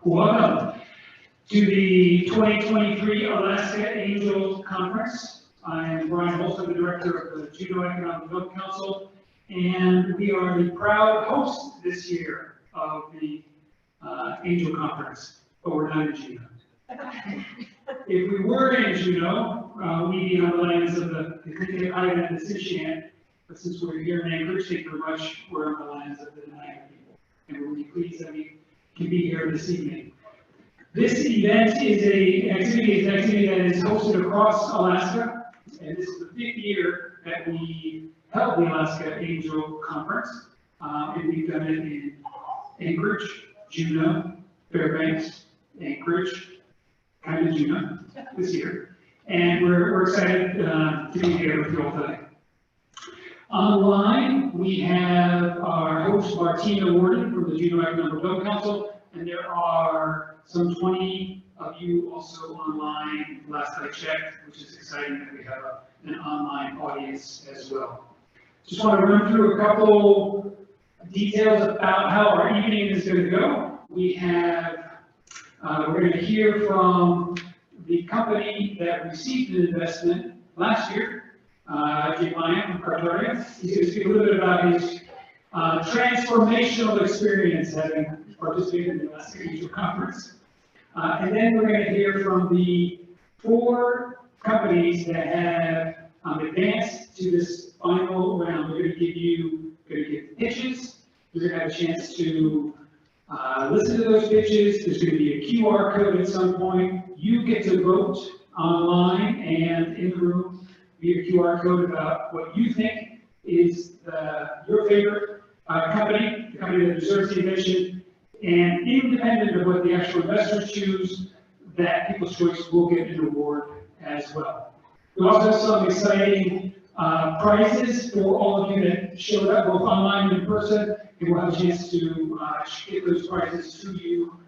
Welcome to the 2023 Alaska Angel Conference. I am Brian Holster, the Director of the Juneau Economic Development Council, and we are the proud host this year of the Angel Conference, but we're not in Juneau. If we were in Juneau, we'd be on the lands of the Nicolet Island and the Sinshan, but since we're here in Anchorage, thank you very much, we're on the lands of the Niagara people. And we're really pleased that we can be here this evening. This event is an activity that is hosted across Alaska, and this is the 5th year that we held the Alaska Angel Conference, and we've done it in Anchorage, Juneau, Fairbanks, Anchorage, kind of Juneau this year, and we're excited to be here with you all today. Online, we have our host, Martina Warden from the Juneau Economic Development Council, and there are some 20 of you also online, last I checked, which is exciting that we have an online audience as well. Just want to run through a couple details about how our evening is going to go. We have, we're going to hear from the company that received an investment last year, Jay Lyon from Cartaria. He's going to speak a little bit about his transformational experience having participated in the Alaska Angel Conference. And then we're going to hear from the 4 companies that have advanced to this final round. We're going to give pitches. You're going to have a chance to listen to those pitches. There's going to be a QR code at some point. You get to vote online and in the room via QR code about what you think is your favorite company, the company that deserves the attention, and independent of what the actual investors choose, that People's Choice will get an award as well. We also have some exciting prizes for all of you that showed up, both online and in person, and we'll have a chance to get those prizes to you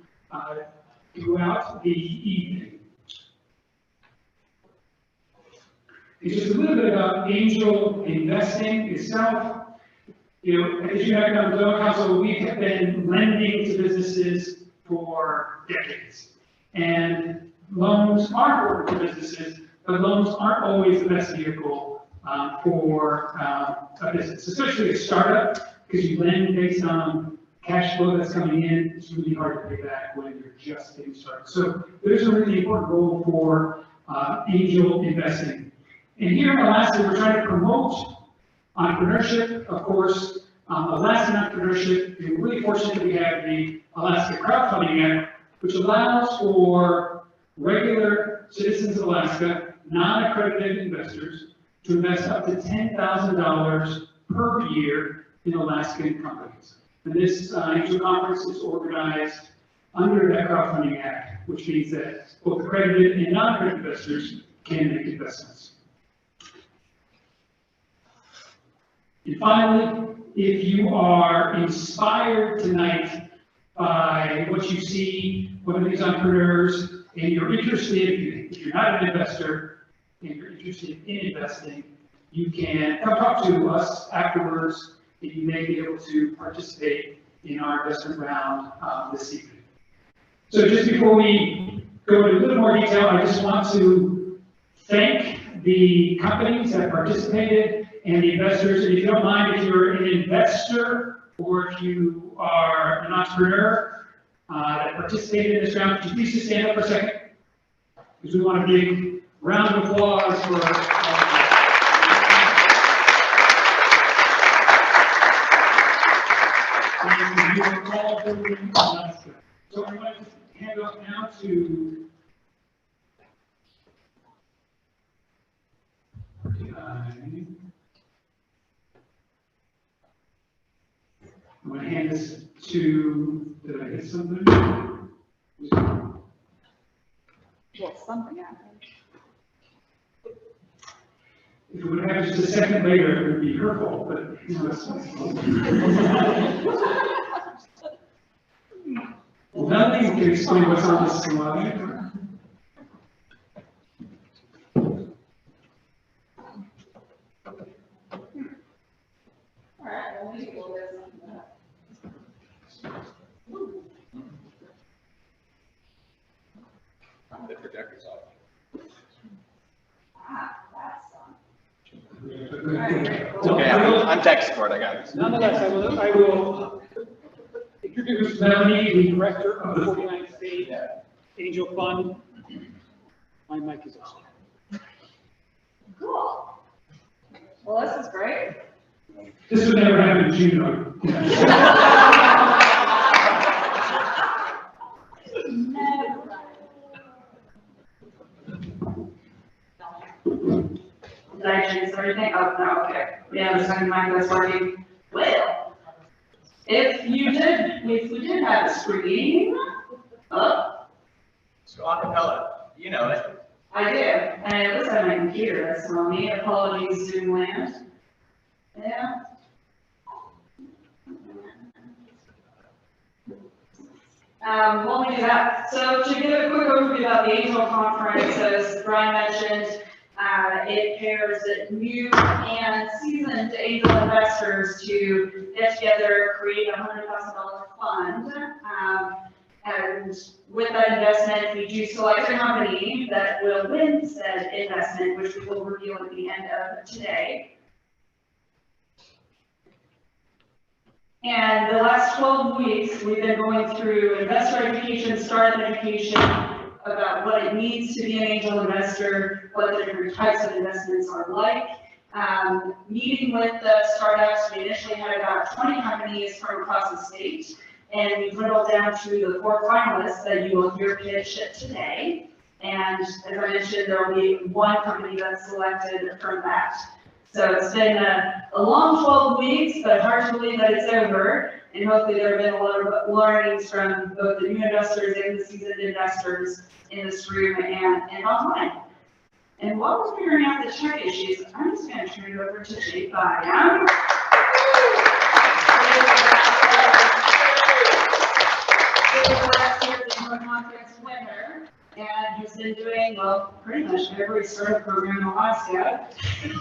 throughout the evening. And just a little bit about angel investing itself. You know, at the Juneau Economic Development Council, we have been lending to businesses for decades. And loans are important for businesses, but loans aren't always the best vehicle for a business, especially a startup, because you lend based on cash flow that's coming in. It's really hard to pay back when you're just getting started. So there's a really important role for angel investing. And here in Alaska, we're trying to promote entrepreneurship, of course, Alaskan entrepreneurship. And we're really fortunate that we have the Alaska Crowdfunding Act, which allows for regular citizens of Alaska, non-accredited investors, to invest up to $10,000 per year in Alaskan companies. And this angel conference is organized under that Crowdfunding Act, which means that both accredited and non-accredited investors can make investments. And finally, if you are inspired tonight by what you see, one of these entrepreneurs, and you're interested, if you're not an investor, and you're interested in investing, you can come talk to us afterwards, and you may be able to participate in our investment round this evening. So just before we go into a little more detail, I just want to thank the companies that participated and the investors. And if you don't mind, if you're an investor or if you are an entrepreneur that participated in this round, could you please just stand up for a second? Because we want a big round of applause for So I'm going to hand off now to I'm going to hand this to, did I hit something? Yes, something happened. If it would have just a second later, it would be her fault, but you know, that's well, nothing can explain what's on this slide. the projector's off. Ah, that's fun. It's okay, I'm tech support, I got it. Nonetheless, I will introduce Melanie, the director of the 49th State Angel Fund. My mic is off. Cool. Well, this is great. This would never happen in June. Did I change everything? Oh, no, okay. Yeah, the second mic was working. Well, if we did have a screen up, So acapella, you know it. I did, and it was on my computer, that's on me. Apologies, Zoom land. Yeah. While we do that, so to give a quick overview about the Angel Conference, as Brian mentioned, it pairs new and seasoned angel investors to get together, create a $100,000 fund. And with that investment, we do select a company that will win said investment, which we will reveal at the end of today. And the last 12 weeks, we've been going through investor education, startup education, about what it means to be an angel investor, what the different types of investments are like. Meeting with the startups, we initially had about 20 companies from across the state, and we whittled down to the 4 finalists that you will hear pitch today. And as I mentioned, there will be one company that's selected from that. So it's been a long 12 weeks, but hard to believe that it's over. And hopefully there have been a lot of learnings from both the new investors and the seasoned investors in this room and online. And while we're figuring out the tech issues, I'm just going to turn it over to Jake Bynum. Winner, and he's been doing, well, pretty much every startup program in Ohio State,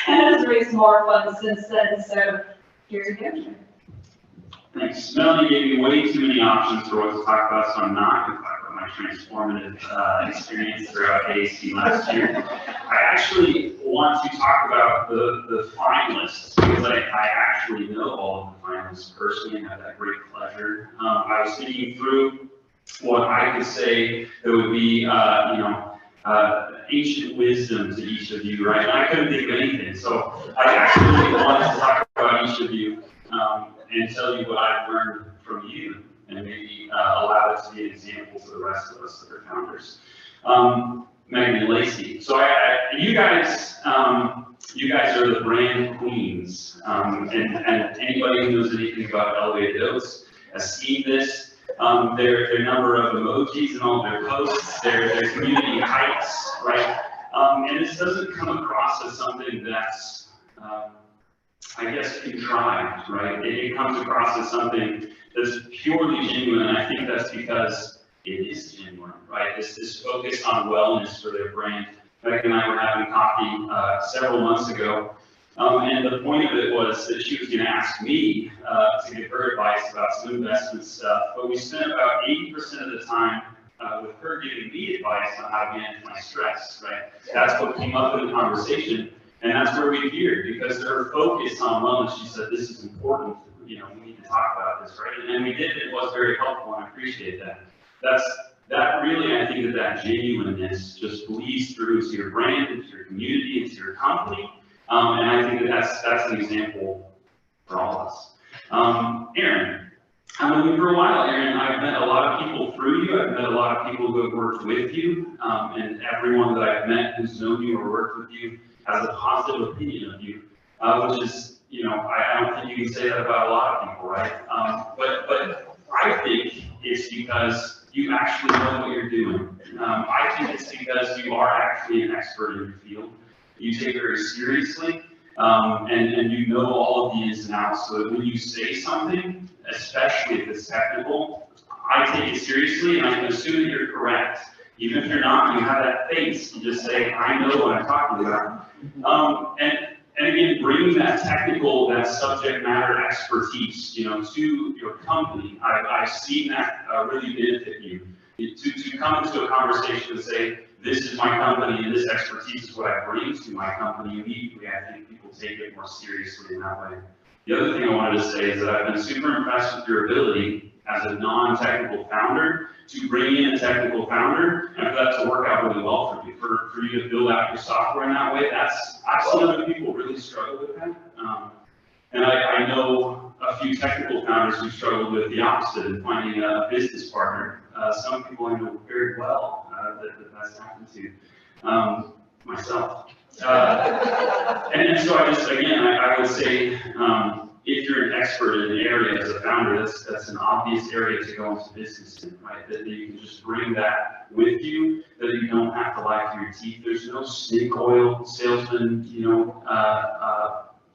and has raised more funds since then. So here's your answer. Thanks. Melanie gave me way too many options for what to talk about, so I'm not going to talk about my transformative experience throughout AAC last year. I actually want to talk about the finalists, because I actually know all of the finalists personally and have that great pleasure. I was thinking through what I could say that would be, ancient wisdom to each of you, right? And I couldn't think of anything, so I actually wanted to talk about each of you and tell you what I've learned from you, and maybe allow it to be an example to the rest of us that are founders. Megan and Lacey. So you guys are the brand queens, and anybody who knows anything about elevated oats has seen this. Their number of emojis and all their posts, their community hikes, right? And this doesn't come across as something that's, I guess, contrived, right? It comes across as something that's purely genuine, and I think that's because it is genuine, right? This focus on wellness for their brand. Megan and I were having coffee several months ago, and the point of it was that she was going to ask me to give her advice about some investment stuff, but we spent about 80% of the time with her giving me advice on how to manage my stress, right? That's what came up in the conversation, and that's where we veered, because her focus on wellness, she said, this is important, we need to talk about this, right? And we did, it was very helpful, and I appreciate that. That really, I think that genuineness just bleeds through to your brand, into your community, into your company. And I think that's an example for all of us. Aaron, I've known you for a while, Aaron. I've met a lot of people through you. I've met a lot of people who have worked with you. And everyone that I've met who's known you or worked with you has a positive opinion of you, which is, I don't think you can say that about a lot of people, right? But I think it's because you actually know what you're doing. I think it's because you are actually an expert in your field. You take it very seriously, and you know all of the ins and outs, so that when you say something, especially if it's technical, I take it seriously, and I can assume that you're correct. Even if you're not, you have that face, you just say, I know what I'm talking about. And again, bringing that technical, that subject matter expertise, to your company, I've seen that really benefit you. To come into a conversation and say, this is my company and this expertise is what I bring to my company, immediately I think people take it more seriously in that way. The other thing I wanted to say is that I've been super impressed with your ability as a non-technical founder to bring in a technical founder and for that to work out really well for you, for you to build out your software in that way. I've seen other people really struggle with that. And I know a few technical founders who struggled with the opposite in finding a business partner. Some people I know very well that's happened to, myself. And so I would say, if you're an expert in an area as a founder, that's an obvious area to go into business in, right? That you can just bring that with you, that you don't have to lie through your teeth. There's no snake oil salesman,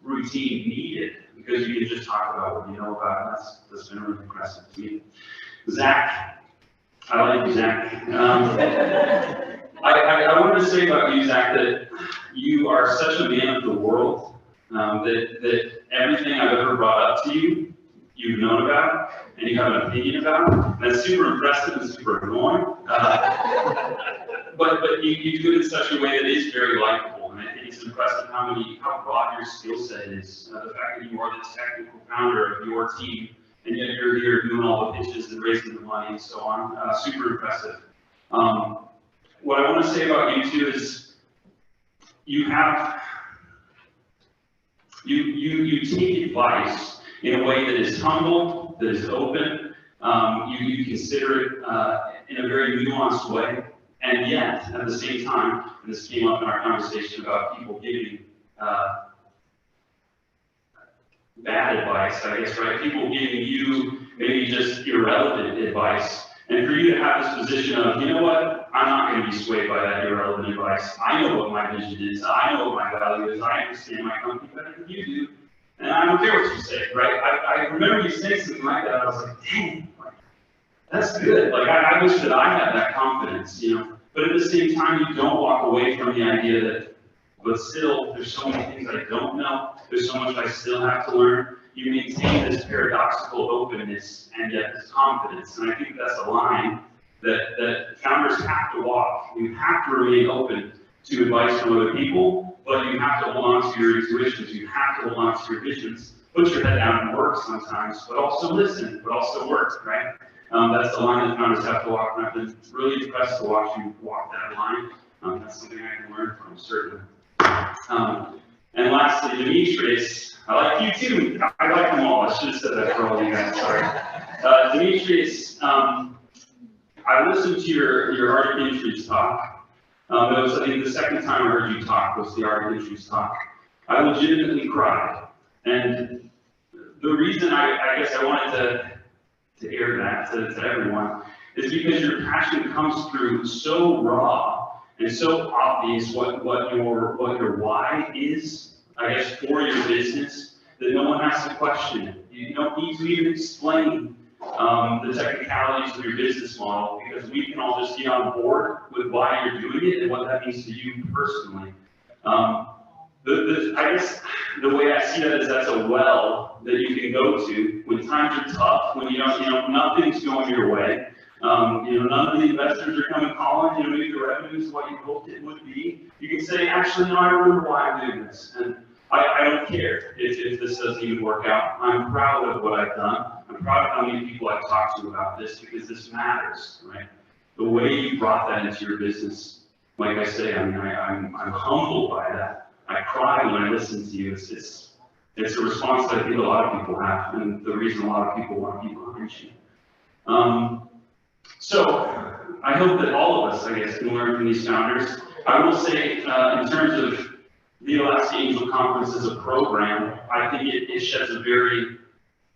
routine needed, because you can just talk about what you know about it. That's been really impressive to me. Zach, I like you, Zach. I wanted to say about you, Zach, that you are such a man of the world, that everything I've ever brought up to you, you've known about, and you have an opinion about. That's super impressive and super annoying. But you do it in such a way that is very likable, and I think it's impressive how broad your skill set is. The fact that you are the technical founder of your team, and yet you're here doing all the pitches and raising the money and so on. Super impressive. What I want to say about you too is you take advice in a way that is humble, that is open. You consider it in a very nuanced way, and yet at the same time, and this came up in our conversation about people giving bad advice, I guess, right? People giving you maybe just irrelevant advice. And for you to have this position of, you know what, I'm not going to be swayed by that irrelevant advice. I know what my vision is. I know what my value is. I understand my company better than you do. And I don't care what you say, right? I remember you saying something like that. I was like, dang, that's good. Like, I wish that I had that confidence, But at the same time, you don't walk away from the idea that, but still, there's so many things I don't know. There's so much I still have to learn. You maintain this paradoxical openness and yet this confidence. And I think that's a line that founders have to walk. You have to remain open to advice from other people, but you have to hold on to your intuitions. You have to hold on to your visions. Put your head down and work sometimes, but also listen, but also work, right? That's the line that founders have to walk, and I've been really impressed to watch you walk that line. That's something I can learn from, certainly. And lastly, Demetrius, I like you too. I like them all. I should have said that for all you guys, sorry. Demetrius, I listened to your Arctic Industries talk. It was, I think, the second time I heard you talk was the Arctic Industries talk. I legitimately cried. And the reason I guess I wanted to air that to everyone is because your passion comes through so raw and so obvious what your why is, I guess, for your business, that no one has to question it. You don't need to even explain the technicalities of your business model, because we can all just get on board with why you're doing it and what that means to you personally. I guess the way I see that is that's a well that you can go to when times are tough, when nothing's going your way. None of the investors are coming calling, maybe the revenue is what you hoped it would be. You can say, actually, no, I remember why I'm doing this. And I don't care if this doesn't even work out. I'm proud of what I've done. I'm proud of how many people I've talked to about this, because this matters, right? The way you brought that into your business, like I say, I'm humbled by that. I cry when I listen to you. It's a response that I think a lot of people have, and the reason a lot of people want to be behind you. So I hope that all of us, I guess, can learn from these founders. I will say, in terms of the Alaska Angel Conference as a program, I think it sheds a very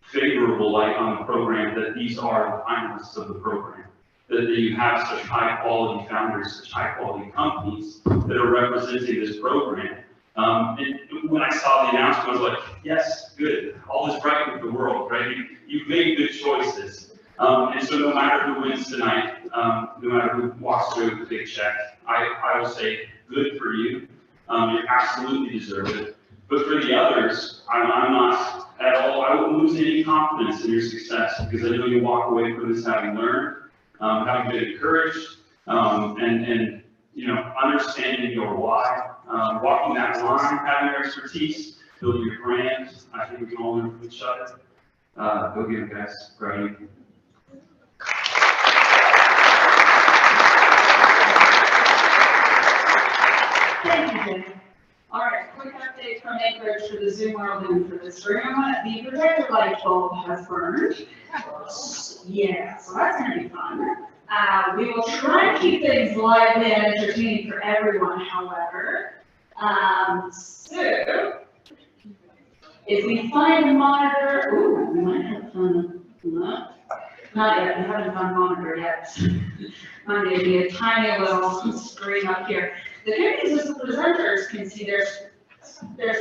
favorable light on the program, that these are the finalists of the program. That you have such high quality founders, such high quality companies that are representing this program. And when I saw the announcement, I was like, yes, good. All is right with the world, right? You've made good choices. And so no matter who wins tonight, no matter who walks away with the big check, I will say good for you. You absolutely deserve it. But for the others, I'm not at all, I wouldn't lose any confidence in your success, because I know you walk away from this having learned, having been encouraged, and you know, understanding your why, walking that line, having your expertise, building your brand. I think we can all learn from each other. Go get it, guys. Great. Thank you, Jim. All right, quick update from Anchorage for the Zoom world and for this room. The projector light bulb has burned. Yeah, so that's gonna be fun. We will try and keep things lively and entertaining for everyone, however. So, if we find a monitor, ooh, we might have fun. Not yet, we haven't found a monitor yet. Might be a tiny little screen up here. The good news is the presenters can see their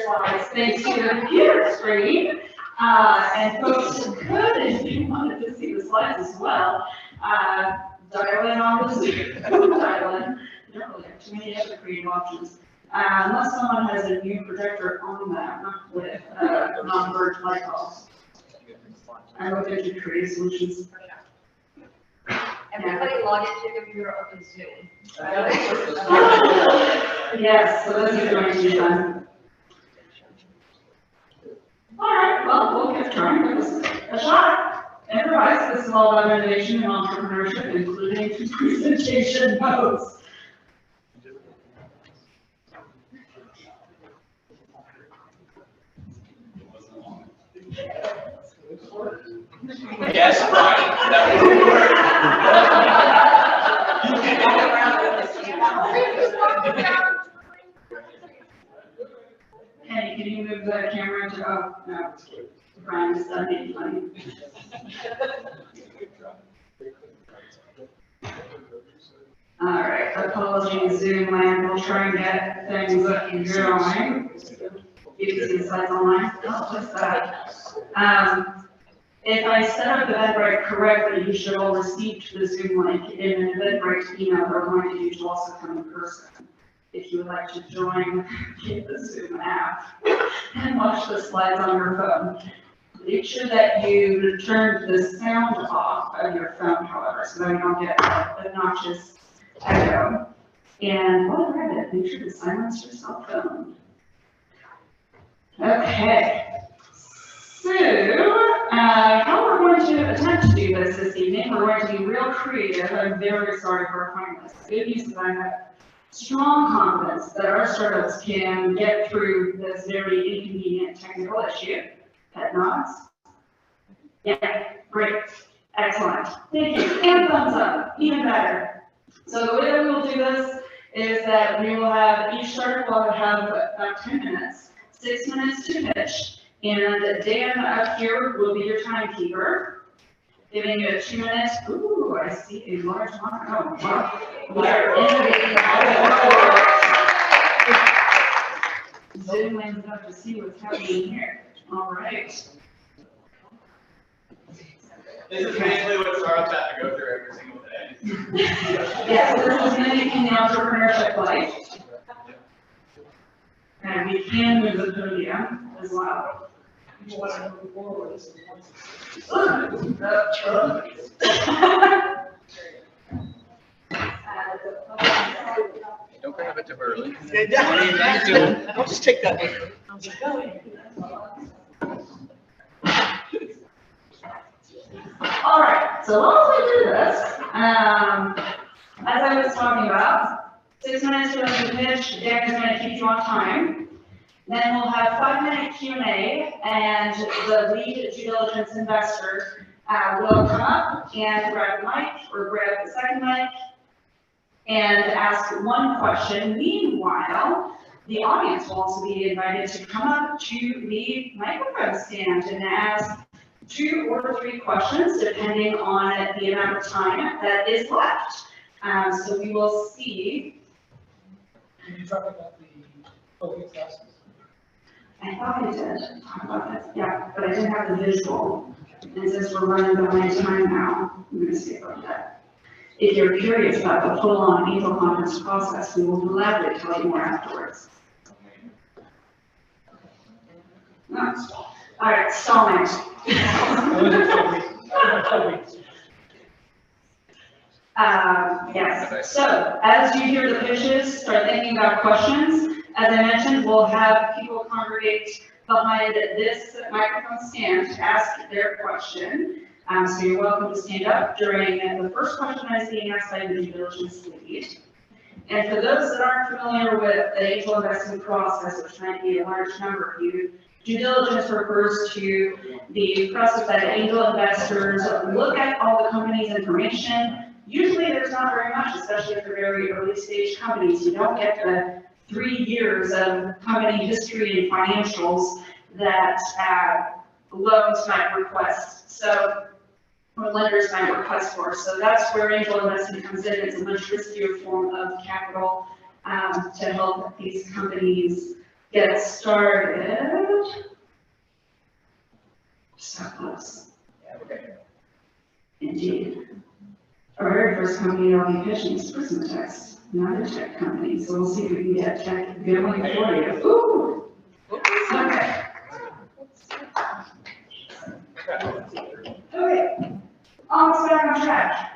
slides thanks to the computer screen. And folks could, if you wanted to see the slides as well, dial in on the Zoom. Dial in. You don't really have too many other creative options. Unless someone has a new projector on them with non-merged light bulbs. I look into creative solutions. Everybody log into your computer open Zoom. Yes, so this is going to be fun. All right, well, we'll give trying this a shot. Enterprise, this is all about innovation and entrepreneurship, including presentation modes. Yes, Brian, that would Kenny, can you move the camera to, oh, no, Brian is done being funny. All right, apologies, Zoom land, we'll try and get things going. You can see the slides online. Oh, what's that? If I set up Eventbrite correctly, you should all receive the Zoom link in an Eventbrite email we're going to use to also come in person. If you would like to join the Zoom app and watch the slides on your phone. Make sure that you turn the sound off of your phone, however, so that you don't get obnoxious echo. And while you're at it, make sure to silence your cell phone. Okay. So, how we're going to attempt to do this evening, we're going to be real creative. I'm very sorry for our finalists. Good news is I have strong confidence that our startups can get through this very inconvenient technical issue. Head nods. Yeah, great. Excellent. Thank you. And thumbs up. Even better. So the way that we will do this is that we will have, each startup will have about 10 minutes, 6 minutes to pitch. And Dan up here will be your timekeeper, giving you a 2 minutes. Ooh, I see a large mark. Oh, wow. We are innovating all Zoom lands up to see what's happening here. All right. This is basically what startups have to go through every single day. Yes, this is mimicking the entrepreneurship life. And we can move the podium as well. Don't bring up it too early. I'll just take that. All right, so while we do this, as I was talking about, 6 minutes for the pitch. Dan is going to keep you on time. Then we'll have 5-minute Q&A, and the lead due diligence investor will come up and grab the mic or grab the second mic and ask one question. Meanwhile, the audience will also be invited to come up to the microphone stand and ask 2 or 3 questions, depending on the amount of time that is left. So we will see. Can you talk about the focus classes? I thought I did talk about that, yeah, but I didn't have the visual. And since we're running behind time now, I'm going to skip over that. If you're curious about the full-on Angel Conference process, we will gladly tell you more afterwards. All right, stalling. Yes, so as you hear the pitches, start thinking about questions. As I mentioned, we'll have people congregate behind this microphone stand to ask their question. So you're welcome to stand up during the first question that is being asked by the due diligence lead. And for those that aren't familiar with the angel investment process, which might be a large number of you, due diligence refers to the process that angel investors look at all the company's information. Usually there's not very much, especially for very early stage companies. You don't get the 3 years of company history and financials that loans might request. So, or lenders might request for. So that's where angel investing comes in. It's a much riskier form of capital to help these companies get started. So close. Indeed. Our very first company I'll be pitching is Prismatext, not a tech company. So we'll see if we can get tech going for you. Ooh. Okay. Okay. Almost back on track.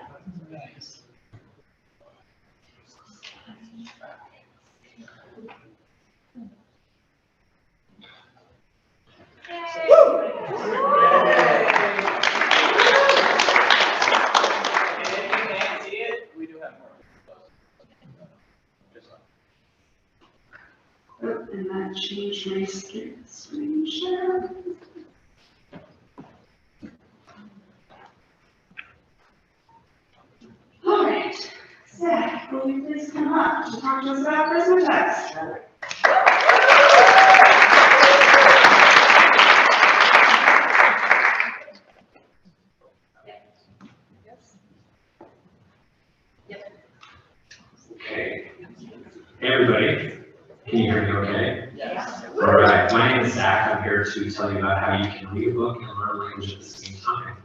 Oh, and that changed my screen share. All right, Zach, will you please come up to talk to us about Prismatext? Okay. Hey everybody, can you hear me okay? Yes. All right, my name is Zach. I'm here to tell you about how you can read a book and learn a language at the same time.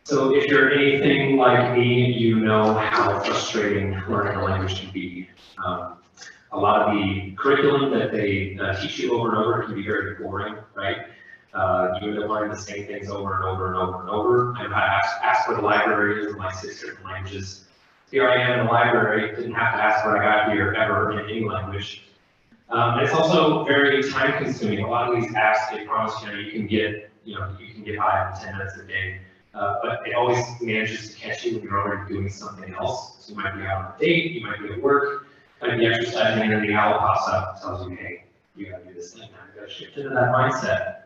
So if you're anything like me, you know how frustrating learning a language can be. A lot of the curriculum that they teach you over and over can be very boring, right? You end up learning the same things over and over and over and over. I know how to ask where the library is in like 6 different languages. Here I am in the library, didn't have to ask where I got here ever in any language. And it's also very time consuming. A lot of these apps, they promise you can get by in 10 minutes a day. But it always manages to catch you when you're already doing something else. So you might be out on a date, you might be at work, you might be exercising, and then the owl pops up and tells you, hey, you gotta do this thing now. You gotta shift into that mindset.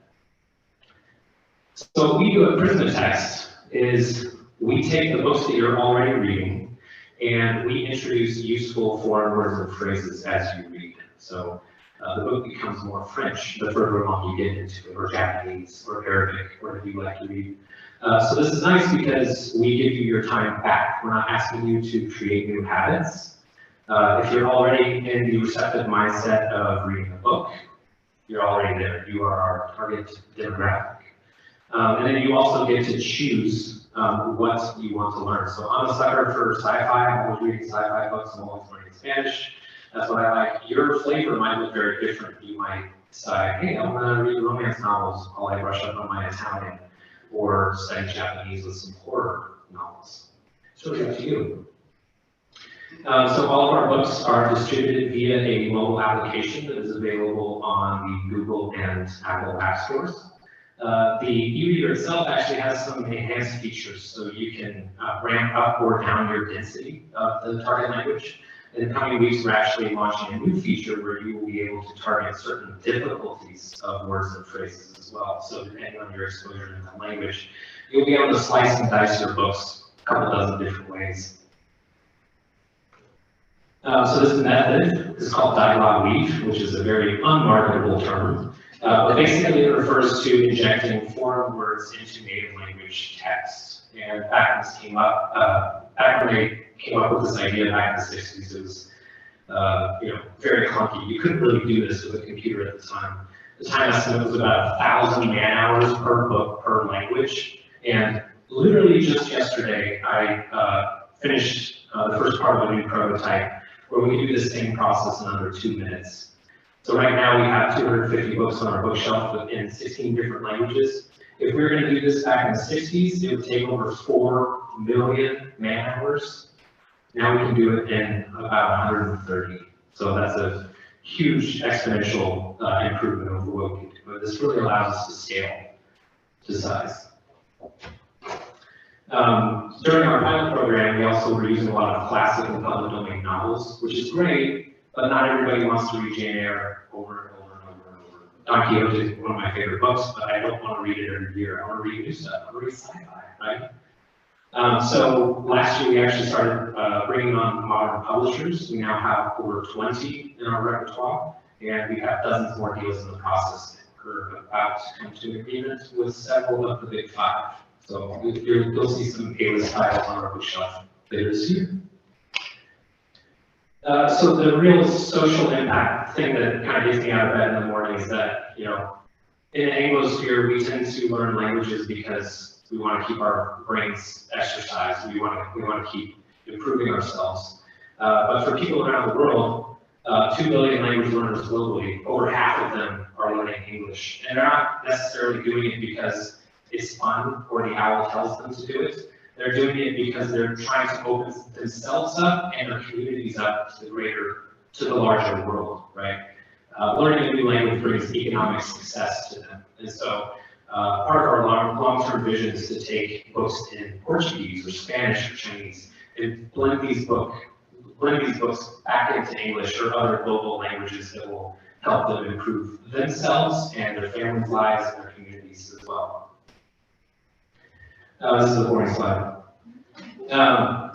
So what we do at Prismatext is we take the books that you're already reading and we introduce useful foreign words and phrases as you read. So the book becomes more French the further along you get into it, or Japanese, or Arabic, whatever you like to read. So this is nice because we give you your time back. We're not asking you to create new habits. If you're already in the receptive mindset of reading a book, you're already there. You are our target demographic. And then you also get to choose what you want to learn. So I'm a sucker for sci-fi. I'm always reading sci-fi books. I'm always learning Spanish. That's what I like. Your flavor might look very different. You might decide, hey, I'm going to read romance novels while I brush up on my Italian, or study Japanese with some horror novels. It's really up to you. So all of our books are distributed via a mobile application that is available on the Google and Apple app stores. The e-reader itself actually has some enhanced features, so you can ramp up or down your density of the target language. In the coming weeks, we're actually launching a new feature where you will be able to target certain difficulties of words and phrases as well. So depending on your exposure in that language, you'll be able to slice and dice your books a couple dozen different ways. So this method is called dialogue weave, which is a very unmarketable term. But basically it refers to injecting foreign words into native language text. And back when this came up, back when they came up with this idea back in the 60s, it was very clunky. You couldn't really do this with a computer at the time. The time estimate was about 1,000 man-hours per book per language. And literally just yesterday, I finished the first part of a new prototype where we can do the same process in under 2 minutes. So right now we have 250 books on our bookshelf in 16 different languages. If we were going to do this back in the 60s, it would take over 4 million man hours. Now we can do it in about 130. So that's a huge exponential improvement over what we can do. But this really allows us to scale to size. During our pilot program, we also were using a lot of classic and public domain novels, which is great, but not everybody wants to read Jane Eyre over and over and over and over. Don Quixote is one of my favorite books, but I don't want to read it every year. I want to read new stuff. I want to read sci-fi, right? So last year, we actually started bringing on modern publishers. We now have over 20 in our repertoire, and we have dozens more deals in the process. We're about to come to an agreement with several of the big 5. So you'll see some A-list titles on our bookshelf later this year. So the real social impact thing that kind of gets me out of bed in the morning is that, you know, in the Anglosphere, we tend to learn languages because we want to keep our brains exercised. We want to keep improving ourselves. But for people around the world, 2 billion language learners globally, over half of them are learning English. And they're not necessarily doing it because it's fun or the owl tells them to do it. They're doing it because they're trying to open themselves up and their communities up to the larger world, right? Learning a new language brings economic success to them. And so part of our long-term vision is to take books in Portuguese or Spanish or Chinese and blend these books back into English or other global languages that will help them improve themselves and their families' lives and their communities as well. This is a boring slide.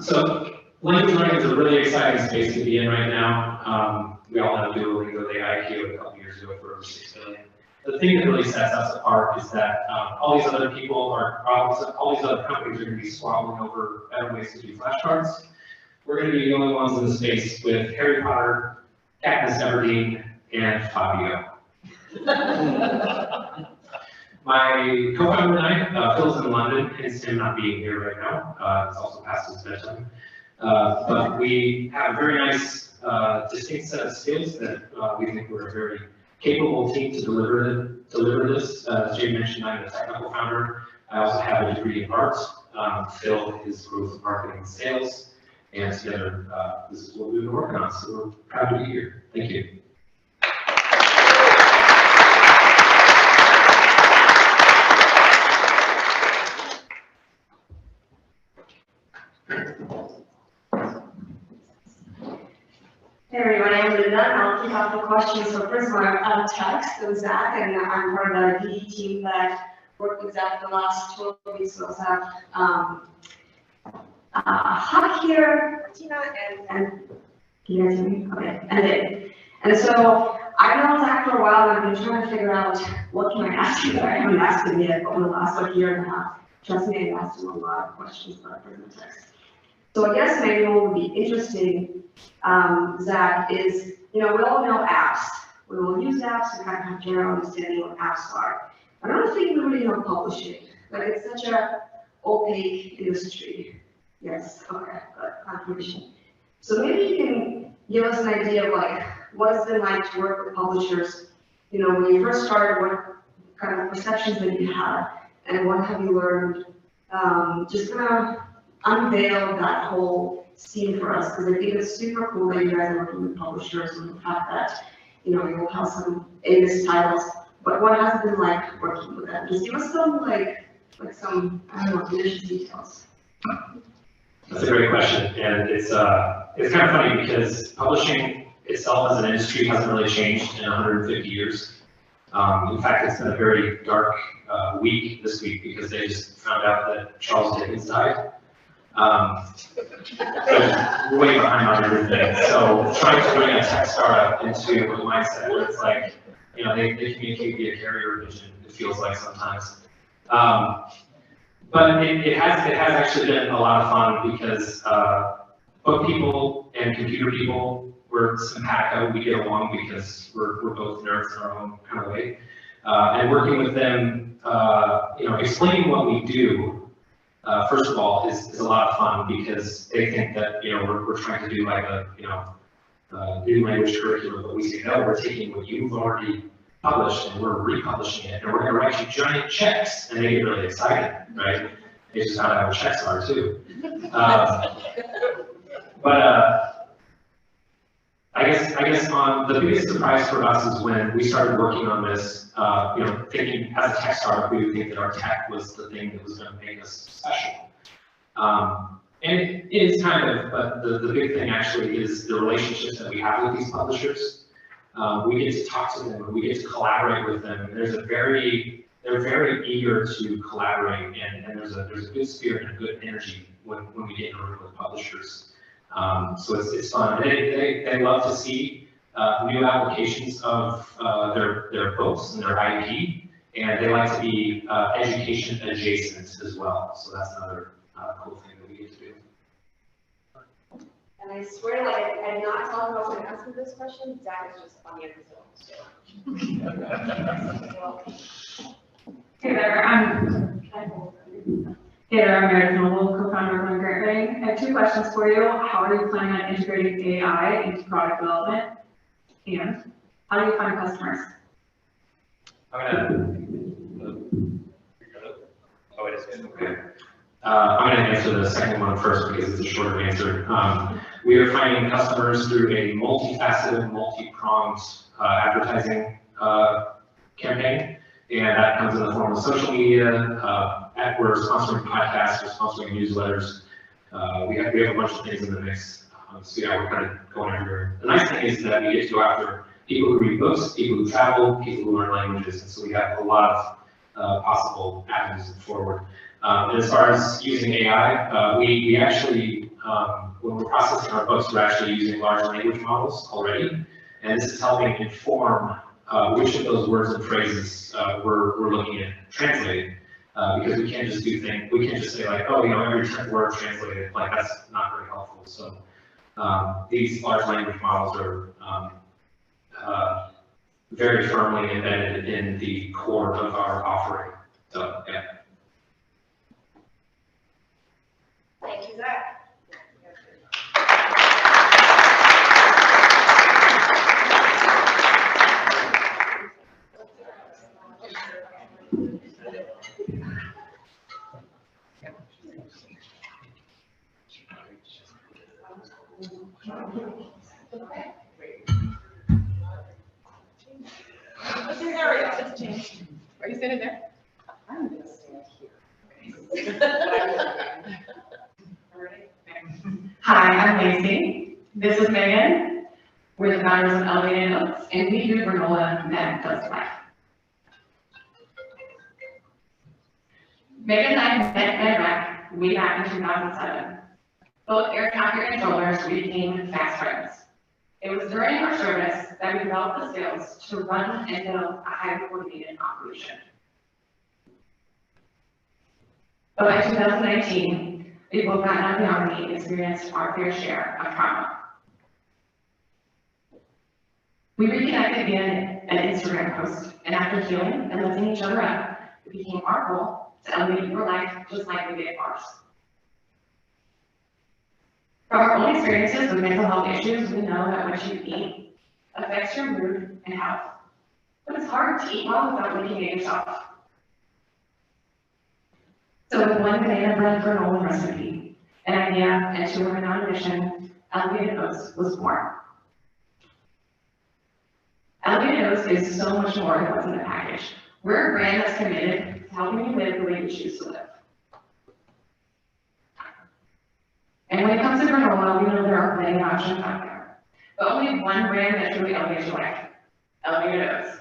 So language learning is a really exciting space to be in right now. We all have Duolingo. They IPO'd a couple years ago for over $6 billion. The thing that really sets us apart is that all these other companies are going to be squabbling over better ways to do flashcards. We're going to be the only ones in the space with Harry Potter, Katniss Everdeen, and Fabio. My co-founder and I, Phil's in London, hence him not being here right now. It's also past his bedtime. But we have a very nice, distinct set of skills that we think we're a very capable team to deliver this. As Jay mentioned, I'm the technical founder. I also have a degree in art. Phil is growth marketing and sales. And together, this is what we've been working on. So we're proud to be here. Thank you. Hey everybody, I'm Linda, and I'll kick off the questions for Prismatext with Zach, and I'm part of the DD team that worked with Zach the last 12 weeks. We also have Huck here, Tina, and you guys hear me? Okay, and Dave. And so I've known Zach for a while, and I've been trying to figure out what can I ask you that I haven't asked him yet over the last year and a half. Trust me, I've asked him a lot of questions about Prismatext. So I guess maybe what would be interesting, Zach, is, you know, we all know apps. We will use apps to kind of have general understanding what apps are. I don't think we really know publishing. Like, it's such a opaque industry. Yes, okay, good, confirmation. So maybe you can give us an idea of like, what it's been like to work with publishers. You know, when you first started, what kind of perceptions that you had, and what have you learned? Just kind of unveil that whole scene for us, because I think it's super cool that you guys are working with publishers and the fact that, you know, you will have some A-list titles, but what has it been like working with them? Just give us some, like some, I don't know, delicious details. That's a great question, and it's kind of funny because publishing itself as an industry hasn't really changed in 150 years. In fact, it's been a very dark week this week because they just found out that Charles Dickens died. Way behind on everything. So trying to bring a tech startup into a mindset where it's like, you know, they communicate via carrier pigeon, it feels like sometimes. But it has actually been a lot of fun because book people and computer people, we're simpatico, we get along because we're both nerds in our own kind of way. And working with them, you know, explaining what we do, first of all, is a lot of fun because they think that, you know, we're trying to do like a, you know, new language curriculum, but we say, no, we're taking what you've already published and we're republishing it, and we're going to write you giant checks, and they get really excited, right? They just found out what checks are too. I guess on the biggest surprise for us is when we started working on this, thinking as a tech startup, we would think that our tech was the thing that was going to make us special. And it is kind of, but the big thing actually is the relationships that we have with these publishers. We get to talk to them, we get to collaborate with them. They're very eager to collaborate, and there's a good spirit and good energy when we get in a room with publishers. So it's fun. They love to see new applications of their books and their IP, and they like to be education adjacent as well. So that's another cool thing that we get to do. And I swear, like, I did not tell him I was going to ask him this question. Zach is just funny as hell. Hey there, I'm Meredith Noble, co-founder of Grant Writing. I have two questions for you. How are you planning on integrating AI into product development? And how do you find customers? I'm going to answer the second one first because it's a shorter answer. We are finding customers through a multifaceted, multi-pronged advertising campaign, and that comes in the form of social media. We're sponsoring podcasts, we're sponsoring newsletters. We have a bunch of things in the mix. So yeah, we're kind of going everywhere. The nice thing is that we get to go after people who read books, people who travel, people who learn languages, and so we have a lot of possible avenues forward. And as far as using AI, we actually, when we're processing our books, we're actually using large language models already, and this is helping inform which of those words and phrases we're looking at translating, because we can't just do things, we can't just say like, oh, every 10th word translated, like that's not very helpful. So these large language models are very firmly embedded in the core of our offering. So yeah. Thank you, Zach. Are you sitting there? I'm going to stand here. Hi, I'm Lacey. This is Megan. We're the founders of Elevated Oats, and we do granola that does life. Megan and I met at REC way back in 2007. Both air traffic controllers, we became fast friends. It was during our service that we developed the skills to run and build a highly coordinated operation. But by 2019, we both got out of the Army and experienced our fair share of trauma. We reconnected via an Instagram post, and after healing and lifting each other up, it became our goal to elevate your life just like we did ours. From our own experiences with mental health issues, we know that what you eat affects your mood and health. But it's hard to eat well without looking at yourself. So with one banana bread granola recipe, an idea, and 2 women on a mission, Elevated Oats was born. Elevated Oats is so much more than what's in the package. We're a brand that's committed to helping you live the way you choose to live. And when it comes to granola, we know there are many options out there, but only one brand that truly elevates your life, Elevated Oats.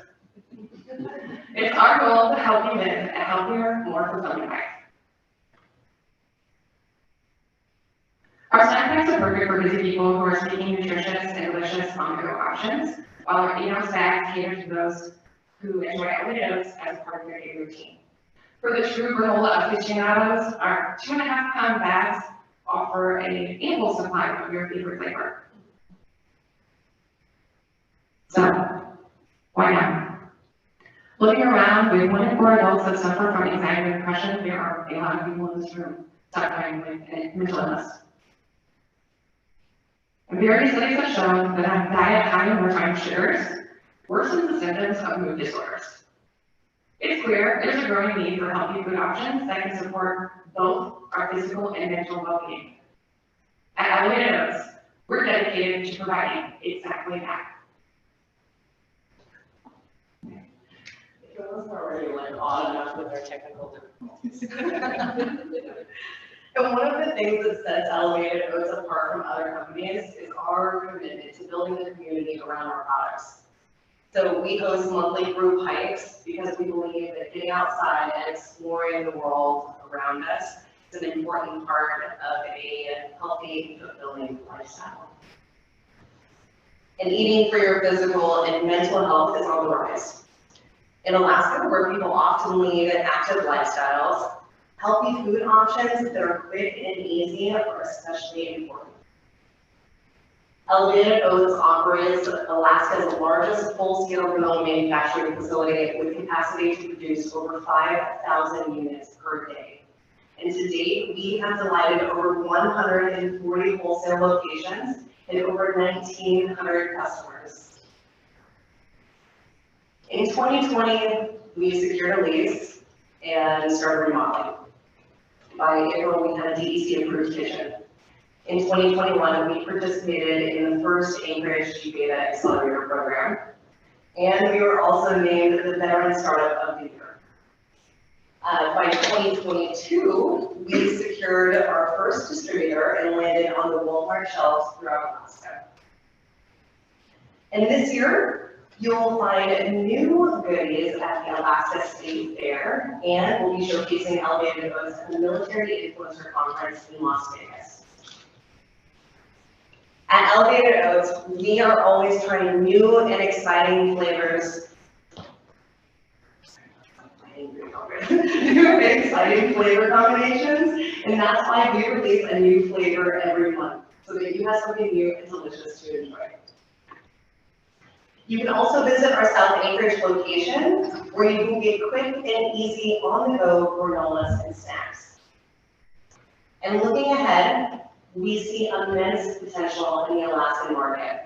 It's our goal to help you live a healthier, more fulfilling life. Our snack packs are perfect for busy people who are seeking nutritious and delicious on-the-go options, while our 8-ounce bags cater to those who enjoy Elevated Oats as part of their daily routine. For the true granola aficionados, our 2.5-pound bags offer an ample supply of your favorite flavor. So, why not? Looking around, with 1 in 4 adults that suffer from anxiety and depression, there are a lot of people in this room suffering with mental illness. And various studies have shown that a diet high in refined sugars worsens the symptoms of mood disorders. It's clear there's a growing need for healthy food options that can support both our physical and mental well-being. At Elevated Oats, we're dedicated to providing exactly that. If it wasn't already like on enough with our technical difficulties. And one of the things that sets Elevated Oats apart from other companies is our commitment to building the community around our products. So we host monthly group hikes because we believe that getting outside and exploring the world around us is an important part of a healthy, fulfilling lifestyle. And eating for your physical and mental health is on the rise. In Alaska, where people often lead active lifestyles, healthy food options that are quick and easy are especially important. Elevated Oats operates Alaska's largest full-scale granola manufacturing facility with capacity to produce over 5,000 units per day. And to date, we have delighted over 140 wholesale locations and over 1,900 customers. In 2020, we secured a lease and started remodeling. By April, we had a DEC approved kitchen. In 2021, we participated in the first Anchorage G-Beta Accelerator program, and we were also named the Veteran Startup of the Year. By 2022, we secured our first distributor and landed on the Walmart shelves throughout Alaska. And this year, you'll find new goodies at the Alaska State Fair, and we'll be showcasing Elevated Oats at the Military Influencer Conference in Las Vegas. At Elevated Oats, we are always trying new and exciting flavors. New and exciting flavor combinations, and that's why we release a new flavor every month, so that you have something new and delicious to enjoy. You can also visit our South Anchorage location, where you can get quick and easy on-the-go granolas and snacks. And looking ahead, we see immense potential in the Alaskan market.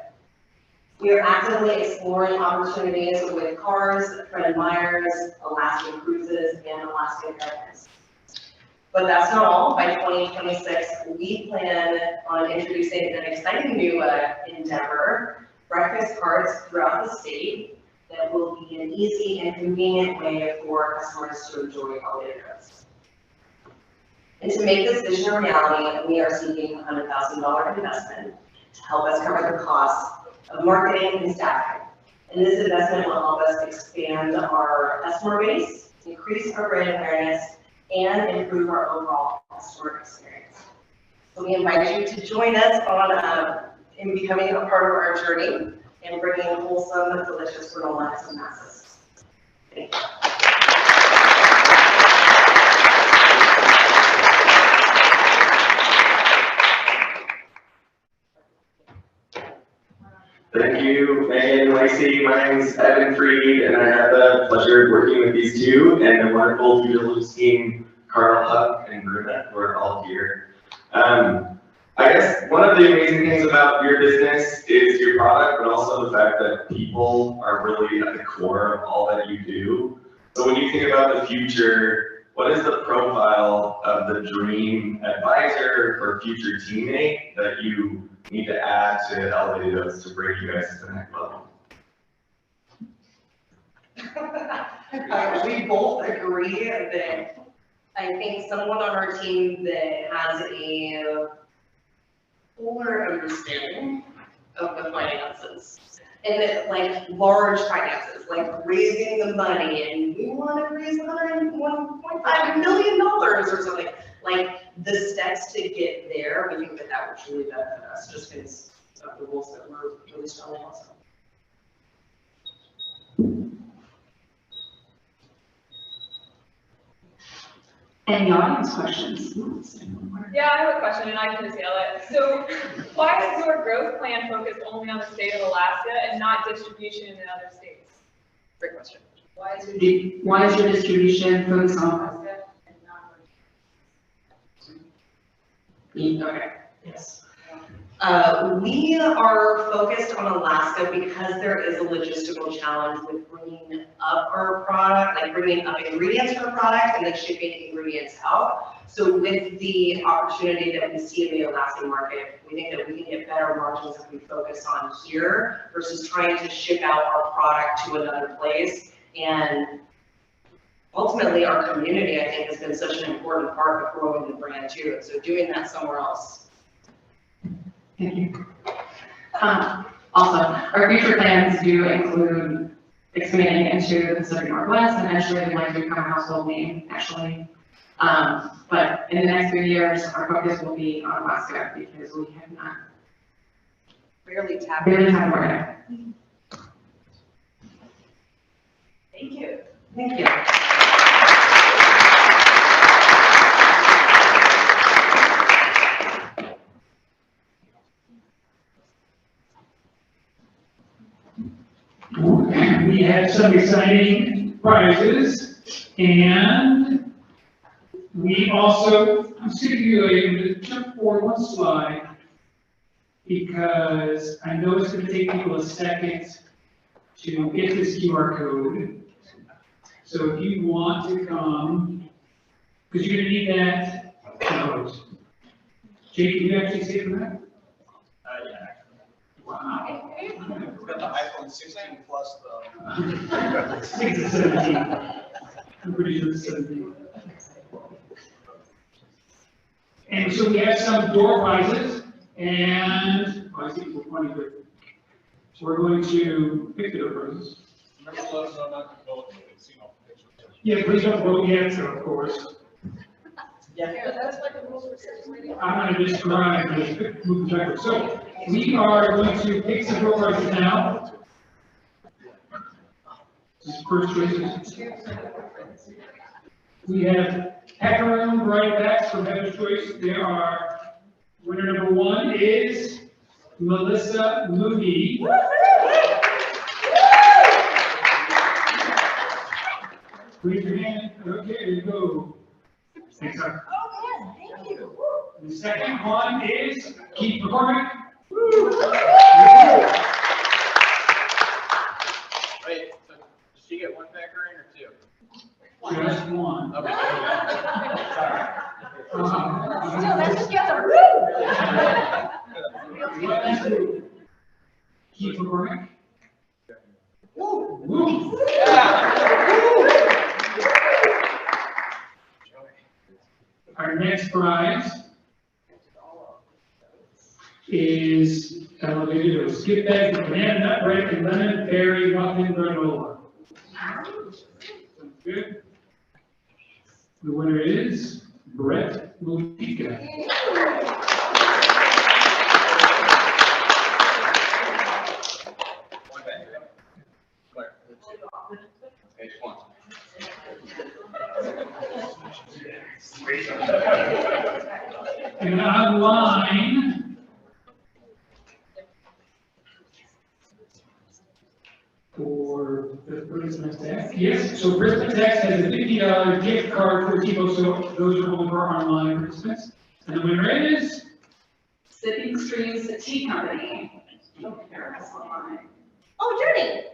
We are actively exploring opportunities with cars, Fred Meyers, Alaskan Cruises, and Alaskan Airlines. But that's not all. By 2026, we plan on introducing an exciting new endeavor, breakfast carts throughout the state that will be an easy and convenient way for customers to enjoy Elevated Oats. And to make this vision a reality, we are seeking a $100,000 investment to help us cover the costs of marketing and staffing. And this investment will help us expand our customer base, increase our brand awareness, and improve our overall customer experience. So we invite you to join us on in becoming a part of our journey and bringing wholesome, delicious granola to the masses. Thank you. Thank you, Megan, Lacey. My name is Evan Freed, and I have the pleasure of working with these two and the wonderful due diligence team, Carl, Huck, and Bruna, who are all here. I guess one of the amazing things about your business is your product, but also the fact that people are really at the core of all that you do. So when you think about the future, what is the profile of the dream advisor or future teammate that you need to add to Elevated Oats to bring you guys to the next level? We both agree that I think someone on our team that has a fuller understanding of the finances, and that like large finances, like raising the money, and we want to raise $101.5 million or something. Like the steps to get there, we think that that would truly benefit us, just because of the rules that we're really strongly also. Any audience questions? Yeah, I have a question and I can just yell it. So why is your growth plan focused only on the state of Alaska and not distribution in other states? Great question. Why is your distribution focused on Alaska and not? Okay. Yes. We are focused on Alaska because there is a logistical challenge with bringing up our product, like bringing up ingredients for a product and then shipping ingredients out. So with the opportunity that we see in the elastic market, we think that we can get better margins if we focus on here versus trying to ship out our product to another place. And ultimately, our community, I think, has been such an important part of growing the brand too. So doing that somewhere else. Thank you. Also, our future plans do include expanding into the Pacific Northwest, and eventually we'd like to become a household name, actually. But in the next few years, our focus will be on Alaska because we have not Barely tapped. more. Thank you. Thank you. We have some exciting prizes, and we also, I'm just going to jump forward one slide, because I know it's going to take people a second to get this QR code. So if you want to come, because you're going to need that. Jake, can you actually see it from that? Yeah. Wow. We've got the iPhone 16 Plus though. 6 or 17. I'm pretty sure it's 17. And so we have some door prizes, and I think we're funny, but we're going to pick the door prizes. Remember to let us know not to vote, you know, pictures. Yeah, please don't vote yet, of course. Yeah, that's like the rules for sixth reading. I'm going to describe the moving record. So we are going to pick some door prizes now. This is first choices. We have Pepperoni Bright Backs from Heaven's Choice. There are, winner number 1 is Melissa Moody. Raise your hand. Okay, there you go. Thanks, sir. Oh, yeah, thank you. The second one is Keith McCormick. Wait, so did she get one Pecorine or 2? Just one. Okay. Still, that's together. Keith McCormick. Woo. Our next prize is elevated Oats. Gift bag with banana nut bread and lemon berry muffin granola. Sounds good. The winner is Brett Mujica. One back. Claire. Page 1. And online, for the Prismatext. Yes, so Prismatext has a $50 gift card for people, so those are only for online participants. And the winner is Sipping Streams Tea Company. Oh, Paris online. Oh, Judy.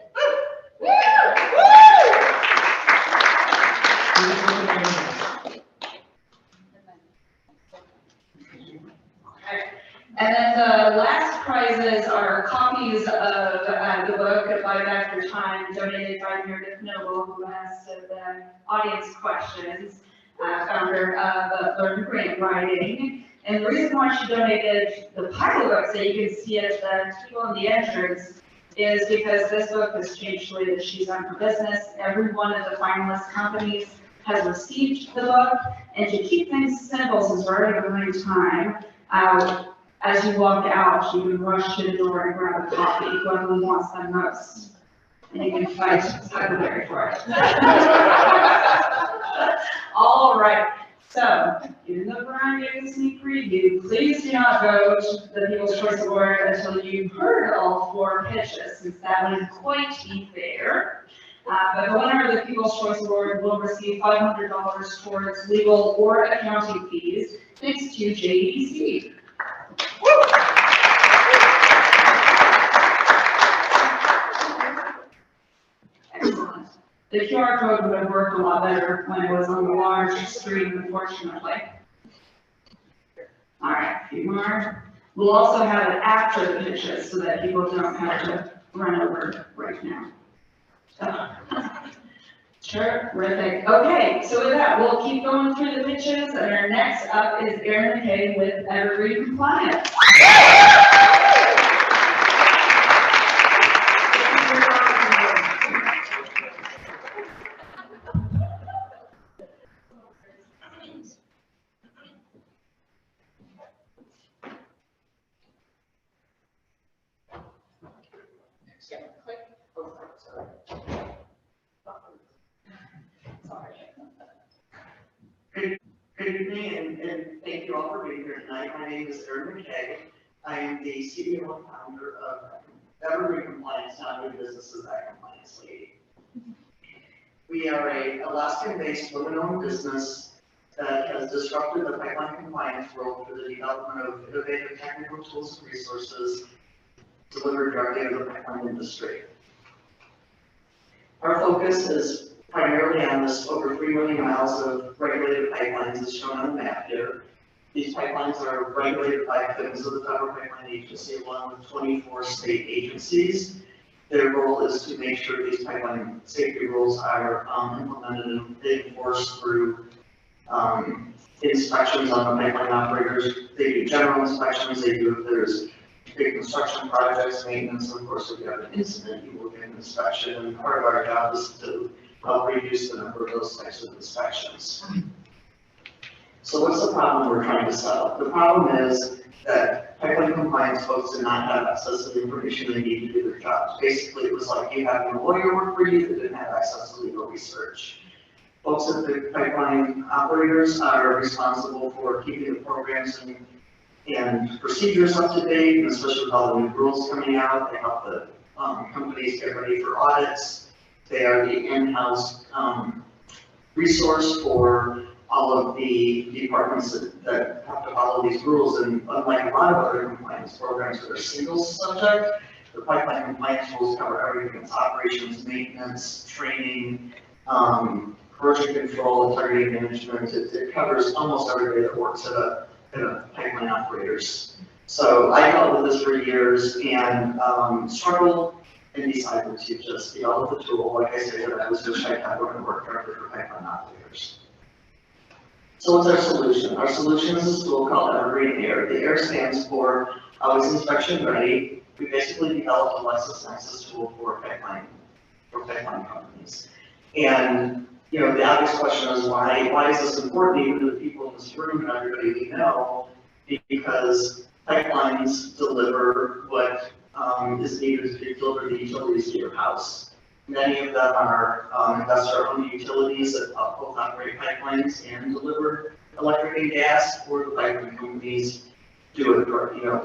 And then the last prizes are copies of the book, Buy Back Your Time, donated by Meredith Noble, who has the audience questions, founder of Learn Grant Writing. And the reason why she donated the pilot book, so you can see it, the people in the entrance, is because this book has changed the way that she's done her business. Every one of the finalist companies has received the book, and to keep things simple, since we're already running time, as you walk out, you can rush to the door and grab a coffee, whoever wants them most. And you can fight Huckleberry for it. All right, so even though Brian gave a sneak preview, please do not vote the People's Choice Award until you've heard all 4 pitches, since that wouldn't quite be fair. But the winner of the People's Choice Award will receive $500 towards legal or accounting fees, thanks to JDC. Excellent. The QR code would have worked a lot better when it was on the large screen, unfortunately. be marred. We'll also have it after the pitches so that people don't have to run over right now. Terrific. Okay, so with that, we'll keep going through the pitches, and our next up is Erin McKay with Evergreen Compliance. Good evening, and thank you all for being here tonight. My name is Erin McKay. I am the CEO and founder of Evergreen Compliance, now doing business as that compliance lady. We are a Alaskan-based women-owned business that has disrupted the pipeline compliance world through the development of innovative technical tools and resources delivered directly to the pipeline industry. Our focus is primarily on this over 3 million miles of regulated pipelines as shown on the map here. These pipelines are regulated by PHMSA of the Federal Pipeline Agency, along with 24 state agencies. Their role is to make sure these pipeline safety rules are implemented and enforced through inspections on the pipeline operators. They do general inspections, they do if there's big construction projects, maintenance, of course, if you have an incident, you will get an inspection, and part of our job is to help reduce the number of those types of inspections. So what's the problem we're trying to solve? The problem is that pipeline compliance folks did not have access to the information they need to do their jobs. Basically, it was like you having a lawyer work for you that didn't have access to legal research. Folks at the pipeline operators are responsible for keeping the programs and procedures up to date, and especially with all the new rules coming out. They help the companies get ready for audits. They are the in-house resource for all of the departments that have to follow these rules. And unlike a lot of other compliance programs that are single subject, the pipeline compliance rules cover everything. It's operations, maintenance, training, corrosion control, integrity management. It covers almost everybody that works at a pipeline operators. So I dealt with this for years and struggled and decided to just develop the tool. Like I said, I was just trying to work directly for pipeline operators. So what's our solution? Our solution is this tool called Evergreen Air. The Air stands for Always Inspection Ready. We basically developed a LexisNexis tool for pipeline companies. And you know, the obvious question is why is this important even to the people in this room and everybody we know? Because pipelines deliver what is needed to deliver the utilities to your house. Many of them are investor-owned utilities that both operate pipelines and deliver electric and gas, or the pipeline companies do it,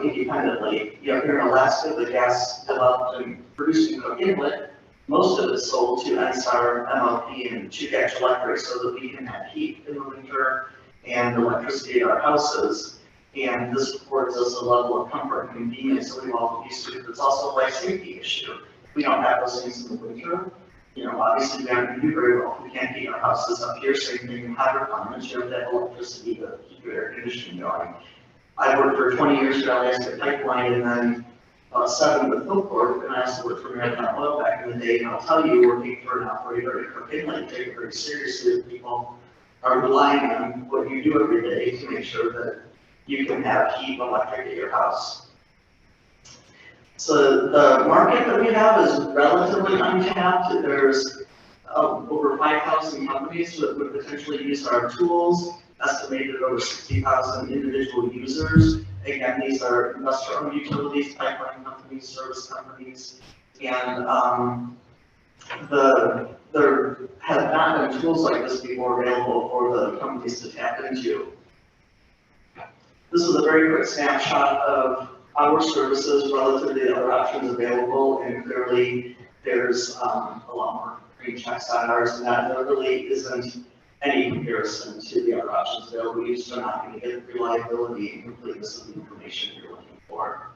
independently. Here in Alaska, the gas developed and produced in Cook Inlet, most of it sold to NSTAR, MLP, and Chugach Electric so that we can have heat in the winter and electricity at our houses. And this affords us a level of comfort and convenience that we've all used to. It's also a life safety issue. We don't have those things in the winter. Obviously we aren't do very well. We can't heat our houses up here, same thing in hotter climates. You have to have electricity to keep your air conditioning going. I worked for 20 years at Alaska Pipeline and then 7 with Hilcorp, and I also worked for Marathon Oil back in the day. And I'll tell you, working for an operator at Cook Inlet, take it very seriously. People are relying on what you do every day to make sure that you can have heat and electric at your house. So the market that we have is relatively untapped. There's over 5,000 companies that would potentially use our tools, estimated over 60,000 individual users. Again, these are investor-owned utilities, pipeline companies, service companies, and there have not been tools like this before available for the companies to tap into. This is a very quick snapshot of our services relative to the other options available, and clearly there's a lot more green checks on ours, and that there really isn't any comparison to the other options available. You just are not going to get reliability and completeness of the information you're looking for.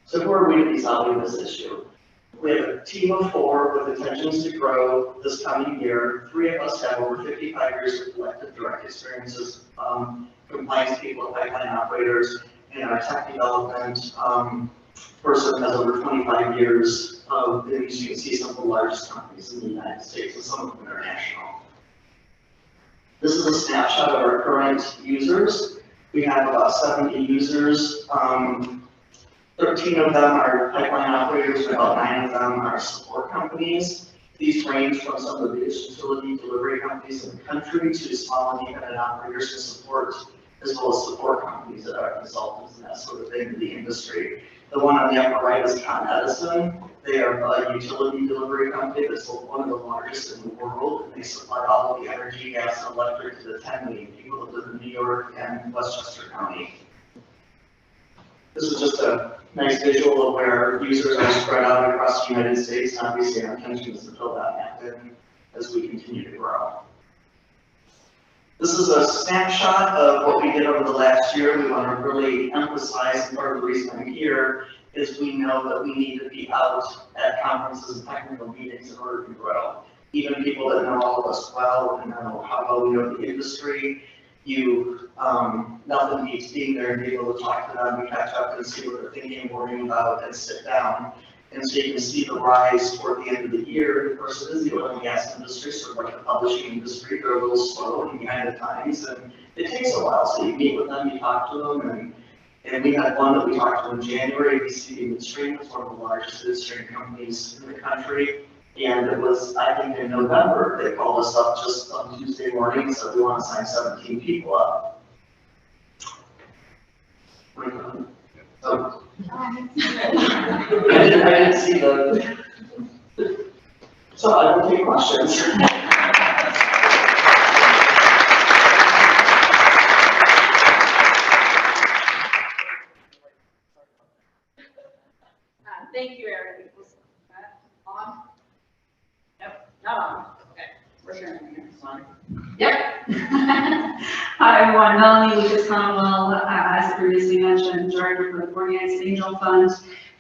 So who are we to be solving this issue? We have a team of 4 with intentions to grow this coming year. 3 of us have over 55 years of collective direct experiences, compliance people, pipeline operators, in our tech development. Person has over 25 years of, and as you can see, some of the largest companies in the United States, and some of them international. This is a snapshot of our current users. We have about 70 users. 13 of them are pipeline operators, and about 9 of them are support companies. These range from some of the biggest utility delivery companies in the country to small and independent operators to support, as well as support companies that are consultants and that sort of thing in the industry. The one on the upper right is Con Edison. They are a utility delivery company that's one of the largest in the world, and they supply all of the energy, gas, and electric to the 10 million people that live in New York and Westchester County. This is just a nice visual of where users are spread out across the United States. Obviously, our intention is to fill that map in as we continue to grow. This is a snapshot of what we did over the last year. We want to really emphasize, and part of the reason I'm here is we know that we need to be out at conferences and technical meetings in order to grow. Even people that know all of us well and know how well we know the industry, nothing beats being there and being able to talk to them, catch up and see what they're thinking, worrying about, and sit down. And so you can see the rise toward the end of the year. Of course, it is the oil and gas industry, sort of like the publishing industry. They're a little slow and behind the times, and it takes a while. So you meet with them, you talk to them, and we had one that we talked to in January, AAC2023. It's one of the largest midstream companies in the country. And it was, I think, in November, they called us up just on Tuesday morning and said, we want to sign 17 people up. Oh. I didn't see the. So I will take questions. Thank you, Eric. Was that on? Nope, not on. Okay, we're sharing here. On. Yep. Hi, everyone. Melanie Lucas Conwell, as previously mentioned, Director for the 49th Angel Fund.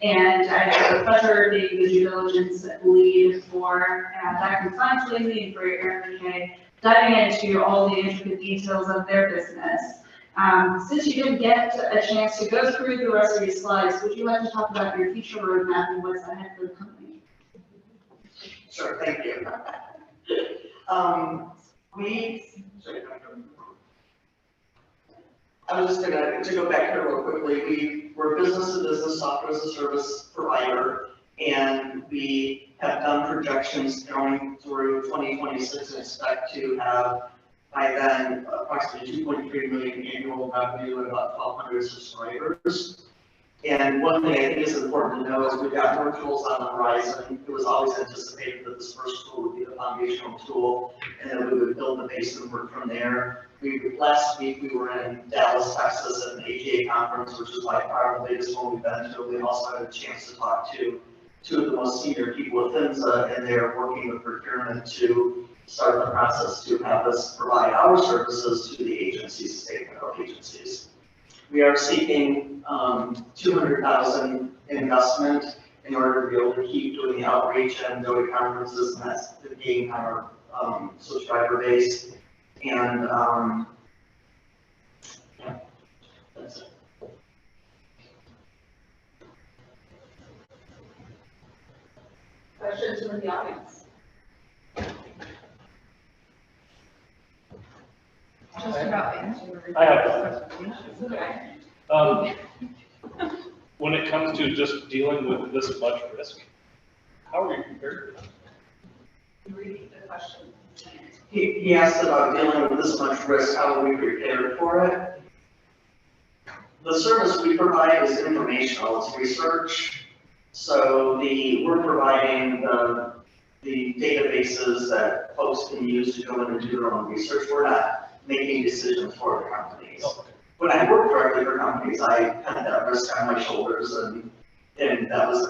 And I have the pleasure of being the due diligence lead for that compliance lately and for Aaron McKay, diving into all the intricate details of their business. Since you didn't get a chance to go through the rest of your slides, would you like to talk about your future roadmap and what's ahead for the company? Sure, thank you. I was just to go back here real quickly. We're a business-to-business software as a service provider, and we have done projections going through 2026 and expect to have by then approximately 2.3 million annual revenue and about 1,200 subscribers. And one thing I think is important to know is we've got more tools on the horizon. It was always anticipated that this first tool would be the foundational tool, and then we would build the base and work from there. Last week we were in Dallas, Texas at an AGA conference, which is by far the biggest one we've been to. We also had a chance to talk to two of the most senior people at PHMSA, and they're working with procurement to start the process to have us provide our services to the agencies, state and federal agencies. We are seeking $200,000 investment in order to be able to keep doing the outreach and go to conferences, and that's to gain our subscriber base. And yeah, that's it. Questions from the audience? Just about answering. I have one. When it comes to just dealing with this much risk, how are you prepared for that? Repeat the question. He asked about dealing with this much risk, how are we prepared for it? The service we provide is informational, it's research. So we're providing the databases that folks can use to go in and do their own research. We're not making decisions for the companies. Oh, okay. When I worked directly for companies, I had that risk on my shoulders, and that was,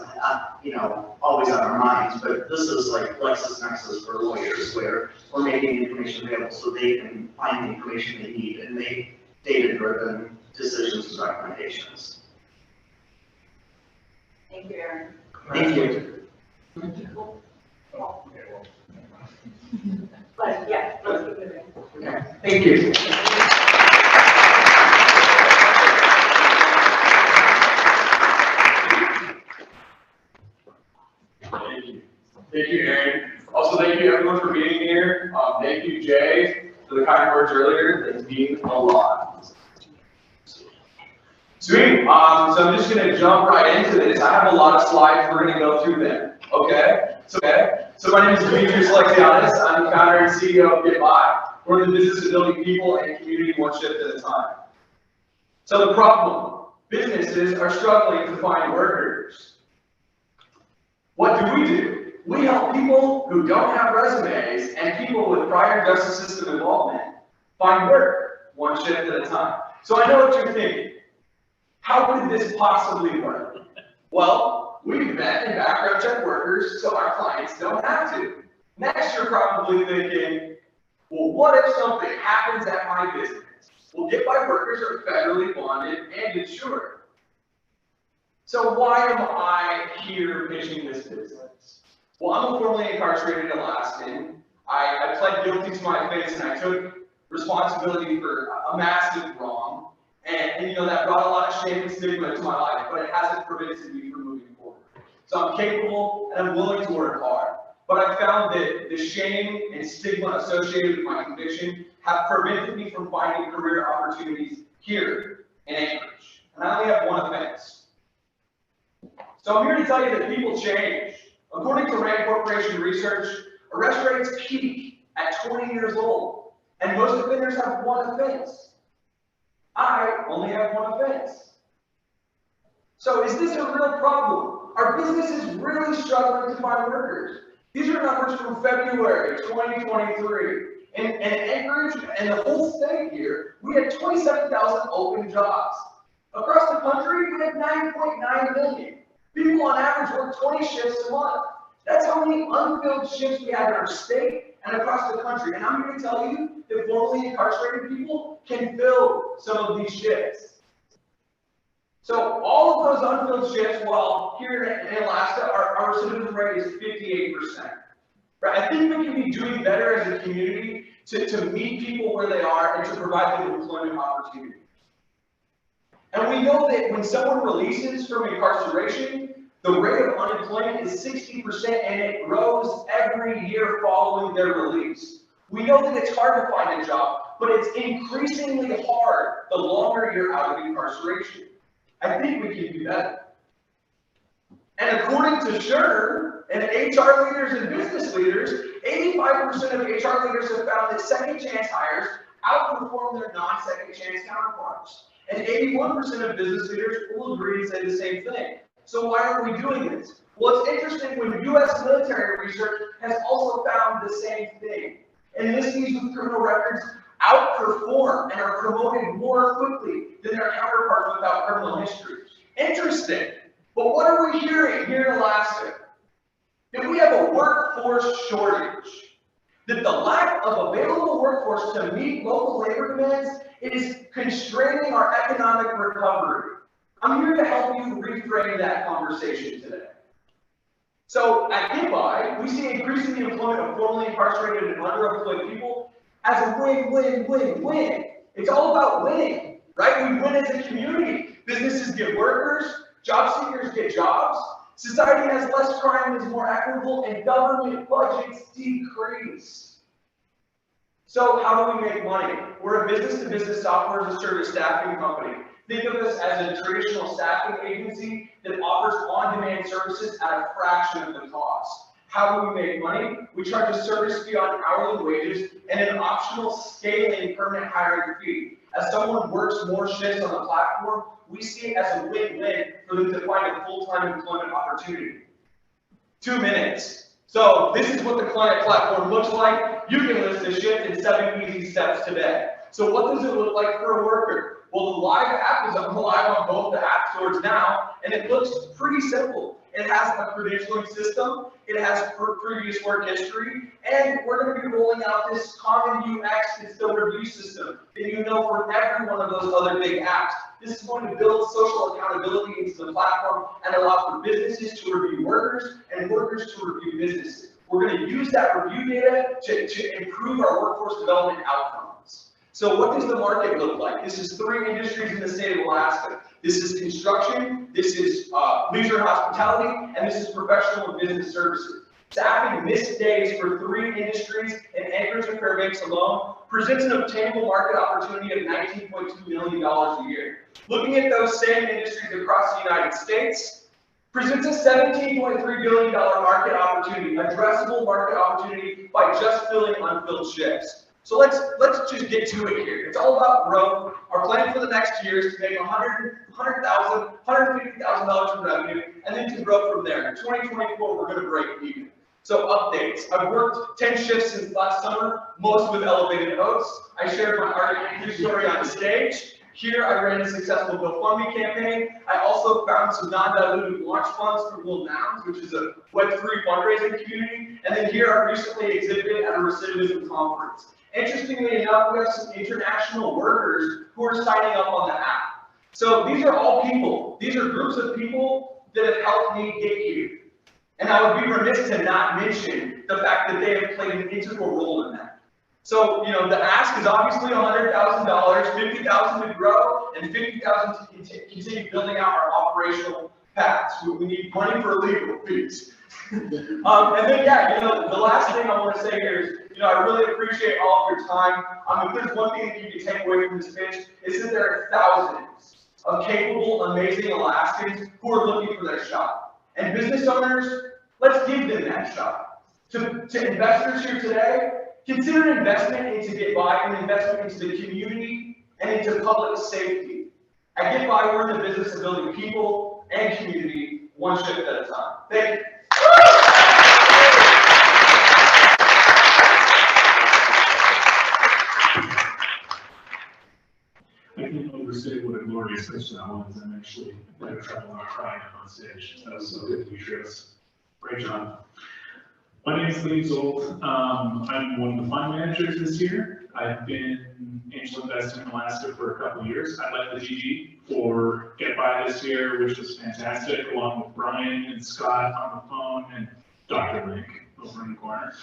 always on our minds. But this is like LexisNexis for lawyers, where we're making information available so they can find the information they need and make data-driven decisions and recommendations. Thank you, Aaron. Thank you. But yeah, let's keep moving. Okay. Thank you. Thank you, Aaron. Also, thank you everyone for being here. Thank you, Jay, for the kind words earlier. They mean a lot. Sweet. So I'm just going to jump right into this. I have a lot of slides. We're going to go through them. Okay. So my name is Demetrius Lexiadis. I'm the founder and CEO of GetBuy. We're in the business of building people and community one shift at a time. So the problem: businesses are struggling to find workers. What do? We help people who don't have resumes and people with prior justice system involvement find work one shift at a time. So I know what you're thinking. How could this possibly work? Well, we vet and background check workers so our clients don't have to. Next, you're probably thinking, well, what if something happens at my business? Well, GetBuy workers are federally bonded and insured. So why am I here pitching this business? Well, I'm a formerly incarcerated Alaskan. I pled guilty to my offense and I took responsibility for a massive wrong. And you know, that brought a lot of shame and stigma to my life, but it hasn't prevented me from moving forward. So I'm capable and I'm willing to work hard. But I found that the shame and stigma associated with my conviction have prevented me from finding career opportunities here in Anchorage. And I only have one offense. So I'm here to tell you that people change. According to Rand Corporation research, arrest rates peak at 20 years old, and most offenders have one offense. I only have one offense. So is this a real problem? Are businesses really struggling to find workers? These are numbers from February 2023. In Anchorage and the whole state here, we had 27,000 open jobs. Across the country, we have 9.9 million. People on average work 20 shifts a month. That's how many unfilled shifts we have in our state and across the country. And I'm here to tell you that formerly incarcerated people can fill some of these shifts. So all of those unfilled shifts, while here in Alaska, our recidivism rate is 58%. Right? I think we can be doing better as a community to meet people where they are and to provide them employment opportunities. And we know that when someone releases from incarceration, the rate of unemployment is 60% and it grows every year following their release. We know that it's hard to find a job, but it's increasingly hard the longer you're out of incarceration. I think we can do that. And according to SURE and HR leaders and business leaders, 85% of HR leaders have found that second chance hires outperform their non-second chance counterparts. And 81% of business leaders will agree and say the same thing. So why are we doing this? Well, it's interesting when U.S. military research has also found the same thing. Enlistees with criminal records outperform and are promoted more quickly than their counterparts without criminal history. Interesting. But what are we hearing here in Alaska? That we have a workforce shortage. That the lack of available workforce to meet local labor demands is constraining our economic recovery. I'm here to help you reframe that conversation today. So at GetBuy, we see increasing the employment of formerly incarcerated and underemployed people as a win-win-win-win. It's all about winning, right? We win as a community. Businesses get workers, job seekers get jobs, society has less crime and is more equitable, and government budgets decrease. So how do we make money? We're a business-to-business software as a service staffing company. Think of us as a traditional staffing agency that offers on-demand services at a fraction of the cost. How do we make money? We charge a service fee on hourly wages and an optional scaling permanent hiring fee. As someone works more shifts on the platform, we see it as a win-win for them to find a full-time employment opportunity. 2 minutes. So this is what the client platform looks like. You can list a shift in 7 easy steps today. So what does it look like for a worker? Well, the live app is live on both the app stores now, and it looks pretty simple. It has a credentialing system, it has previous work history, and we're going to be rolling out this common UX and still review system that you know from every one of those other big apps. This is going to build social accountability into the platform and allow for businesses to review workers and workers to review businesses. We're going to use that review data to improve our workforce development outcomes. So what does the market look like? This is 3 industries in the state of Alaska. This is construction, this is leisure and hospitality, and this is professional and business services. staffing missed days for 3 industries in Anchorage and Fairbanks alone presents an obtainable market opportunity of $19.2 million a year. Looking at those same industries across the United States presents a $17.3 billion market opportunity, addressable market opportunity by just filling unfilled shifts. So let's just get to it here. It's all about growth. Our plan for the next year is to make $150,000 in revenue, and then to grow from there. In 2024, we're going to break even. So updates. I've worked 10 shifts since last summer, most with elevated Oats. I shared my art story on stage. Here, I ran a successful GoFundMe campaign. I also found some non-dilutive launch funds from Little Nouns, which is a Web3 fundraising community. And then here, I recently exhibited at a recidivism conference. Interestingly enough, we have some international workers who are signing up on the app. So these are all people. These are groups of people that have helped me get here. And I would be remiss to not mention the fact that they have played an integral role in that. So, you know, the ask is obviously $100,000, $50,000 to grow, and $50,000 to continue building out our operational paths. We need money for legal fees. And then, yeah, you know, the last thing I want to say here is, you know, I really appreciate all of your time. If there's one thing that you can take away from this pitch, is that there are thousands of capable, amazing Alaskans who are looking for their shot. And business owners, let's give them that shot. To investors here today, consider an investment into Get By, an investment into the community and into public safety. At Get By, we're in the business of building people and community one shift at a time. Thank you. I can't overstate what a glorious person that was. I'm actually having trouble not crying on stage. That was so good to be Chris. Great job. My name is Liam Zolt. I'm one of the fund managers this year. I've been angel investing in Alaska for a couple of years. I led the GG for Get By this year, which was fantastic, along with Brian and Scott on the phone and Dr. Link over in the corner.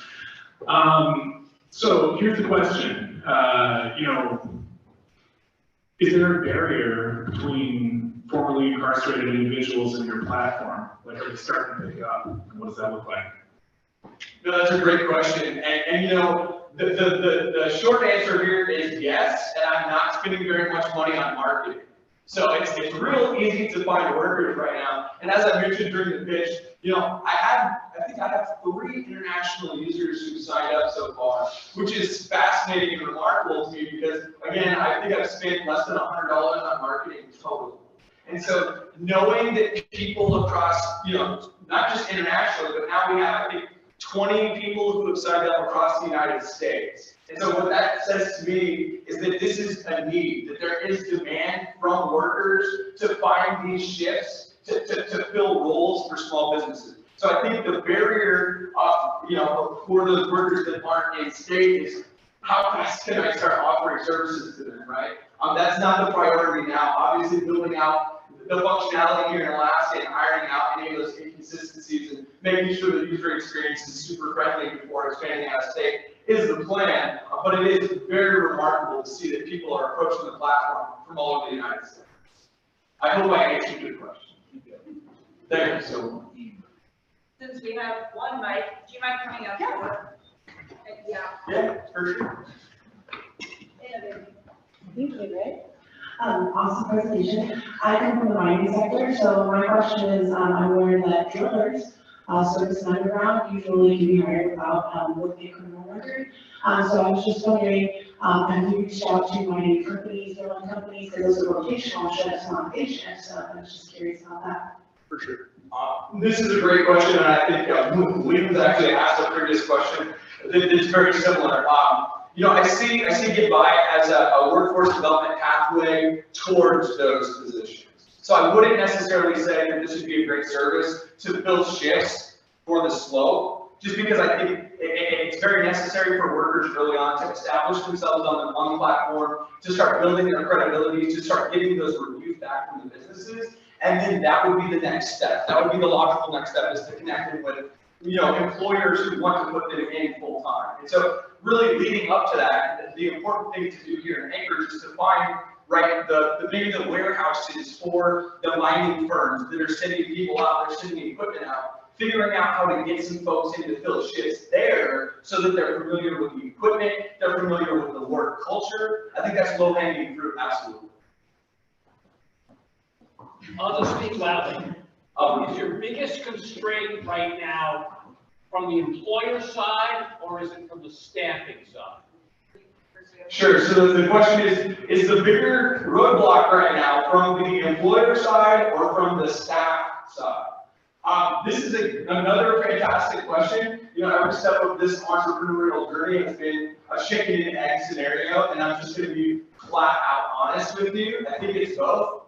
So here's the question. You know, is there a barrier between formerly incarcerated individuals and your platform? Like, are they starting to pick up? And what does that look like? No, that's a great question. And you know, the short answer here is yes, and I'm not spending very much money on marketing. So it's real easy to find workers right now. And as I mentioned during the pitch, you know, I think I have 3 international users who signed up so far, which is fascinating and remarkable to me because, again, I think I've spent less than $100 on marketing total. And so knowing that people across, you know, not just internationally, but now we have, I think, 20 people who have signed up across the United States. And so what that says to me is that this is a need, that there is demand from workers to find these shifts, to fill roles for small businesses. So I think the barrier, you know, for those workers that aren't in state is how fast can I start offering services to them, right? That's not the priority now. Obviously, building out the functionality here in Alaska and ironing out any of those inconsistencies and making sure the user experience is super friendly before expanding out of state is the plan. But it is very remarkable to see that people are approaching the platform from all over the United States. I hope I answered your question. Thank you so much. Since we have one mic, do you mind coming up? Yeah. Yeah, for sure. Thank you, Rick. Awesome presentation. I come from the mining sector, so my question is, I'm aware that drillers, service and underground, usually can be hired without working a criminal record. So I was just wondering, have you reached out to mining companies, drilling companies, and those are rotational shifts, not day shifts, so I was just curious about that. For sure. This is a great question, and I think Liam's actually asked a previous question that's very similar. You know, I see Get By as a workforce development pathway towards those positions. So I wouldn't necessarily say that this would be a great service to fill shifts for the slow, just because I think it's very necessary for workers early on to establish themselves on the one platform, to start building their credibility, to start getting those reviews back from the businesses. And then that would be the next step. That would be the logical next step, is to connect them with, you know, employers who want to put them in full time. And so really leading up to that, the important thing to do here in Anchorage is to find, right, maybe the warehouses for the mining firms that are sending people out, they're sending equipment out. figuring out how to get some folks in to fill shifts there so that they're familiar with the equipment, they're familiar with the work culture. I think that's low hanging fruit, absolutely. I'll just speak loudly. Is your biggest constraint right now from the employer side, or is it from the staffing side? Sure, so the question is the bigger roadblock right now from the employer side or from the staff side? This is another fantastic question. You know, every step of this entrepreneurial journey has been a chicken and egg scenario, and I'm just gonna be flat out honest with you. I think it's both.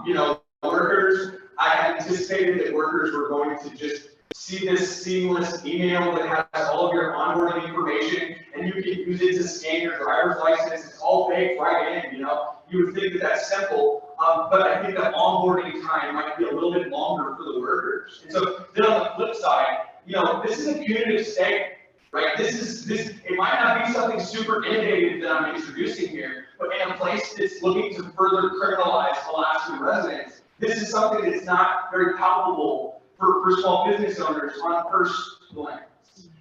You know, workers, I had anticipated that workers were going to just see this seamless email that has all of your onboarding information, and you can use it to scan your driver's license. It's all baked right in, you know. You would think that that's simple, but I think that onboarding time might be a little bit longer for the workers. And so then on the flip side, you know, this is a punitive state, right? It might not be something super innovative that I'm introducing here, but in a place that's looking to further criminalize Alaskan residents, this is something that's not very palpable for small business owners on first glance.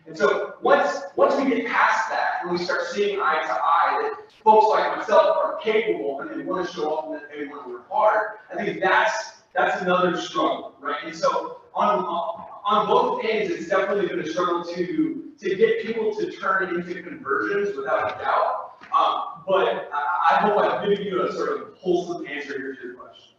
And so once we get past that and we start seeing eye to eye that folks like myself are capable and they want to show up and that they want to work hard, I think that's another struggle, right? And so on both ends, it's definitely been a struggle to get people to turn into conversions without a doubt. But I hope I've given you a sort of wholesome answer here to your question.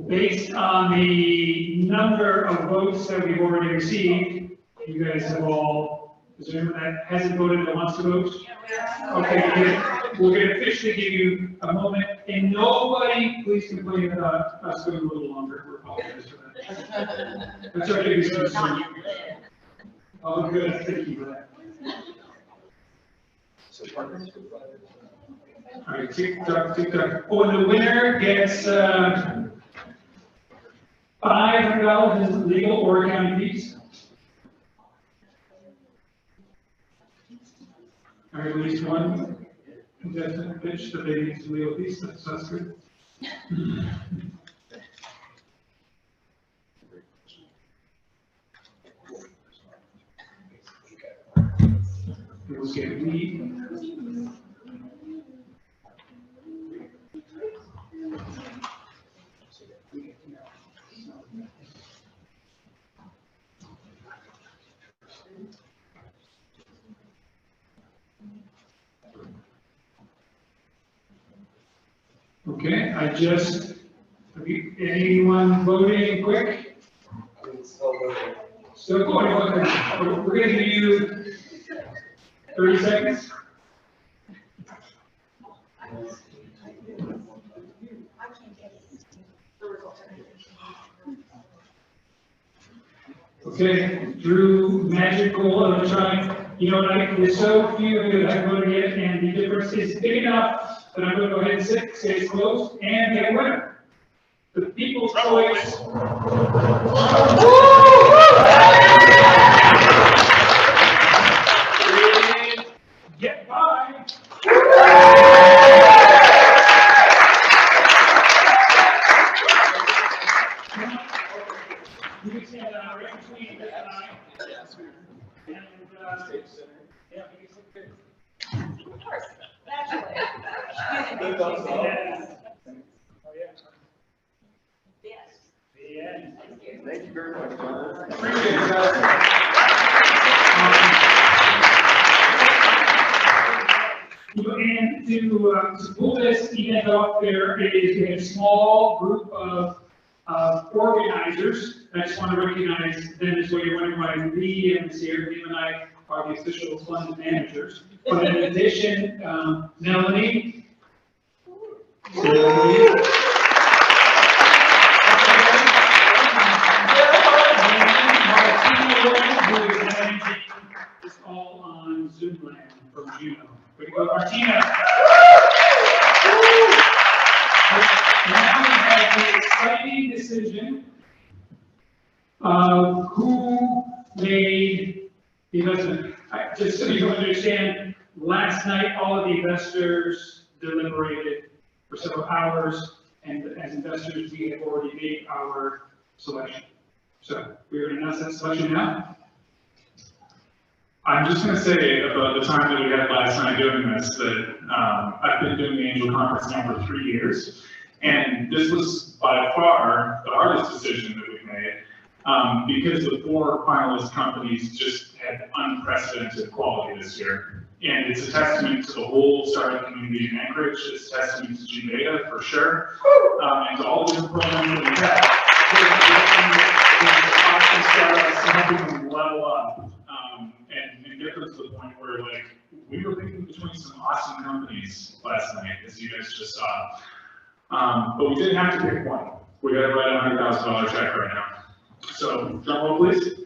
Based on the number of votes that we've already received, you guys have all, is there anyone that hasn't voted that wants to vote? Okay, we're going to officially give you a moment, and nobody please complain about us going a little longer. We apologize for that. That's our biggest concern. Oh, good, thank you for that. All right, tick tock, tick tock. Oh, and the winner gets $500 in legal or accounting fees. All right, at least one contestant pitched that they need some legal fees. That's good. Let's get lead. Okay, anyone voting quick? Still voting, okay. We're going to give you 30 seconds. Okay, Drew, magical electronic. You know what, there's so few of you that I voted yet, and the difference is big enough that I'm going to go ahead and say it's closed, and get a winner. The people's choice. Get by. You can stand right between this and I. And, yeah, you can sit there. Of course. Naturally. Yes. Thank you very much, John. Appreciate it, guys. And to pull this event off, there is a small group of organizers. I just want to recognize them as well. You're wondering why Lee is here. Lee and I are the official fund managers. But in addition, Melanie. It's all on Zoom land from Juno. Way to go, Martina. Now we have the exciting decision of who made the investment. Just so you understand, last night, all of the investors deliberated for several hours, and as investors, we have already made our selection. So we're going to announce that selection now. I'm just going to say about the time that we had last night doing this, that I've been doing the Angel Conference now for 3 years, and this was by far the hardest decision that we've made, because the 4 finalist companies just had unprecedented quality this year. And it's a testament to the whole startup community in Anchorage. It's a testament to G-Beta for sure, and to all the different programs that we've had. Helping them level up, and get them to the point where, like, we were picking between some awesome companies last night, as you guys just saw. But we didn't have to pick one. We got to write a $100,000 check right now. So, drum roll, please.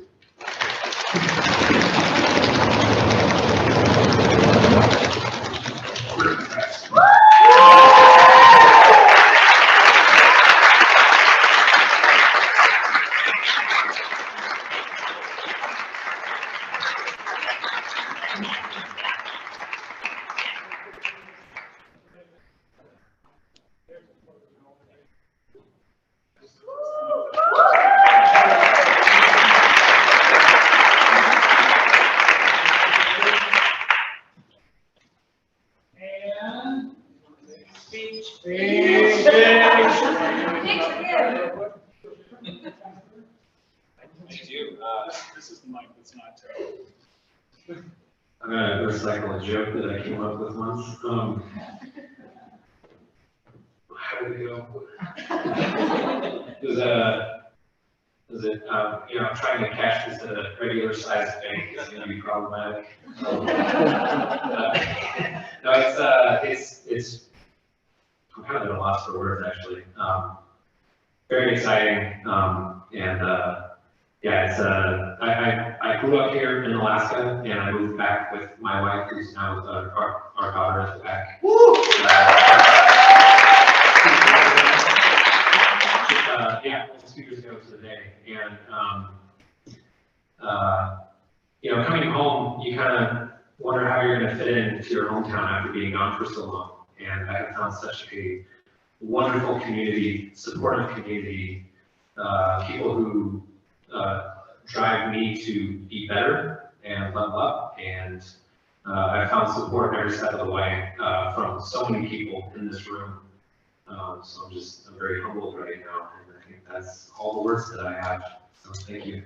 This is the mic that's not terrible. I'm gonna recycle a joke that I came up with once. How did it go? Is it, you know, trying to cash this at a regular sized bank is gonna be problematic. No, it's, I'm kind of at a loss for words, actually. Very exciting, yeah, it's, I grew up here in Alaska, and I moved back with my wife, who's now with our daughter at the back. Yeah, just 2 years ago today, and you know, coming home, you kind of wonder how you're going to fit into your hometown after being gone for so long. And I have found such a wonderful community, supportive community, people who drive me to be better and level up. And I found support every step of the way from so many people in this room. So I'm very humbled right now, and I think that's all the words that I have. So thank you.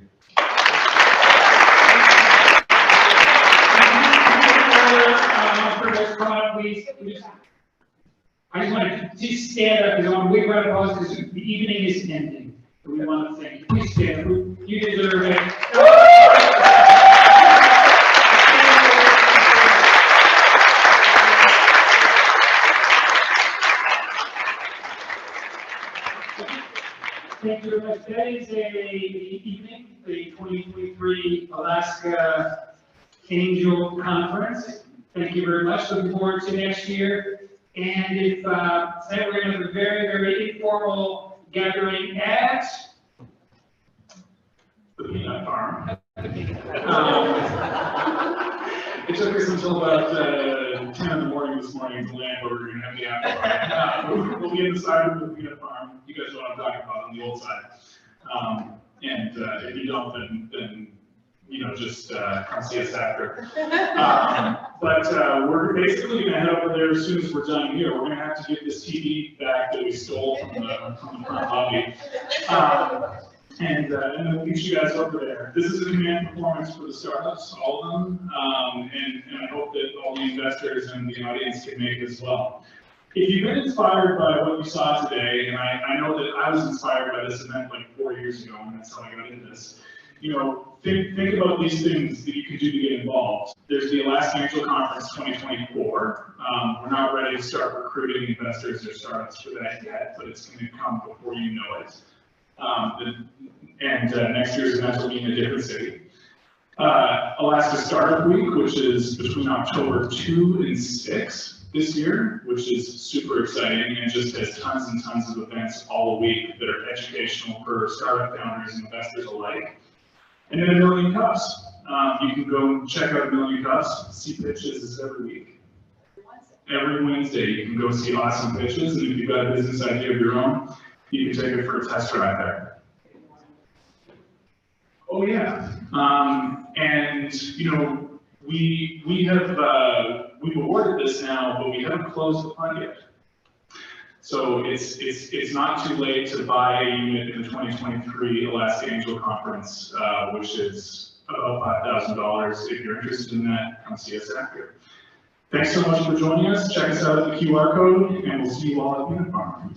I just want to stand up, because I want to wave right across, because the evening is ending. We want to thank you. Please stand up. You deserve it. Thank you very much. That is the evening, the 2023 Alaska Angel Conference. Thank you very much. Looking forward to next year. And if tonight we're going to have a very, very informal gathering at the peanut farm. It took us until about 10 in the morning this morning to land where we're going to have the after party. We'll be inside of the peanut farm. You guys know what I'm talking about on the old side. And if you don't, then you know, just come see us after. But we're basically going to head over there as soon as we're done here. We're going to have to get this TV back that we stole from the front lobby. And then we'll get you guys over there. This is a command performance for the startups, all of them, and I hope that all the investors and the audience can make it as well. If you've been inspired by what you saw today, and I know that I was inspired by this event like 4 years ago, and that's how I got into this. You know, think about these things that you can do to get involved. There's the Alaska Angel Conference 2024. We're not ready to start recruiting investors or startups for that yet, but it's going to come before you know it. Next year's event will be in a different city. Alaska Startup Week, which is between October 2 and 6 this year, which is super exciting and just has tons and tons of events all week that are educational for startup founders and investors alike. And then 1 million cups. You can go and check out Million Cups, see pitches is every week. Every Wednesday, you can go see awesome pitches, and if you've got a business idea of your own, you can take it for a test drive there. Oh, yeah. And, you know, we have, we've awarded this now, but we haven't closed the fund yet. So it's not too late to buy a unit in the 2023 Alaska Angel Conference, which is about $5,000. If you're interested in that, come see us after. Thanks so much for joining us. Check us out at the QR code, and we'll see you all at the unit farm.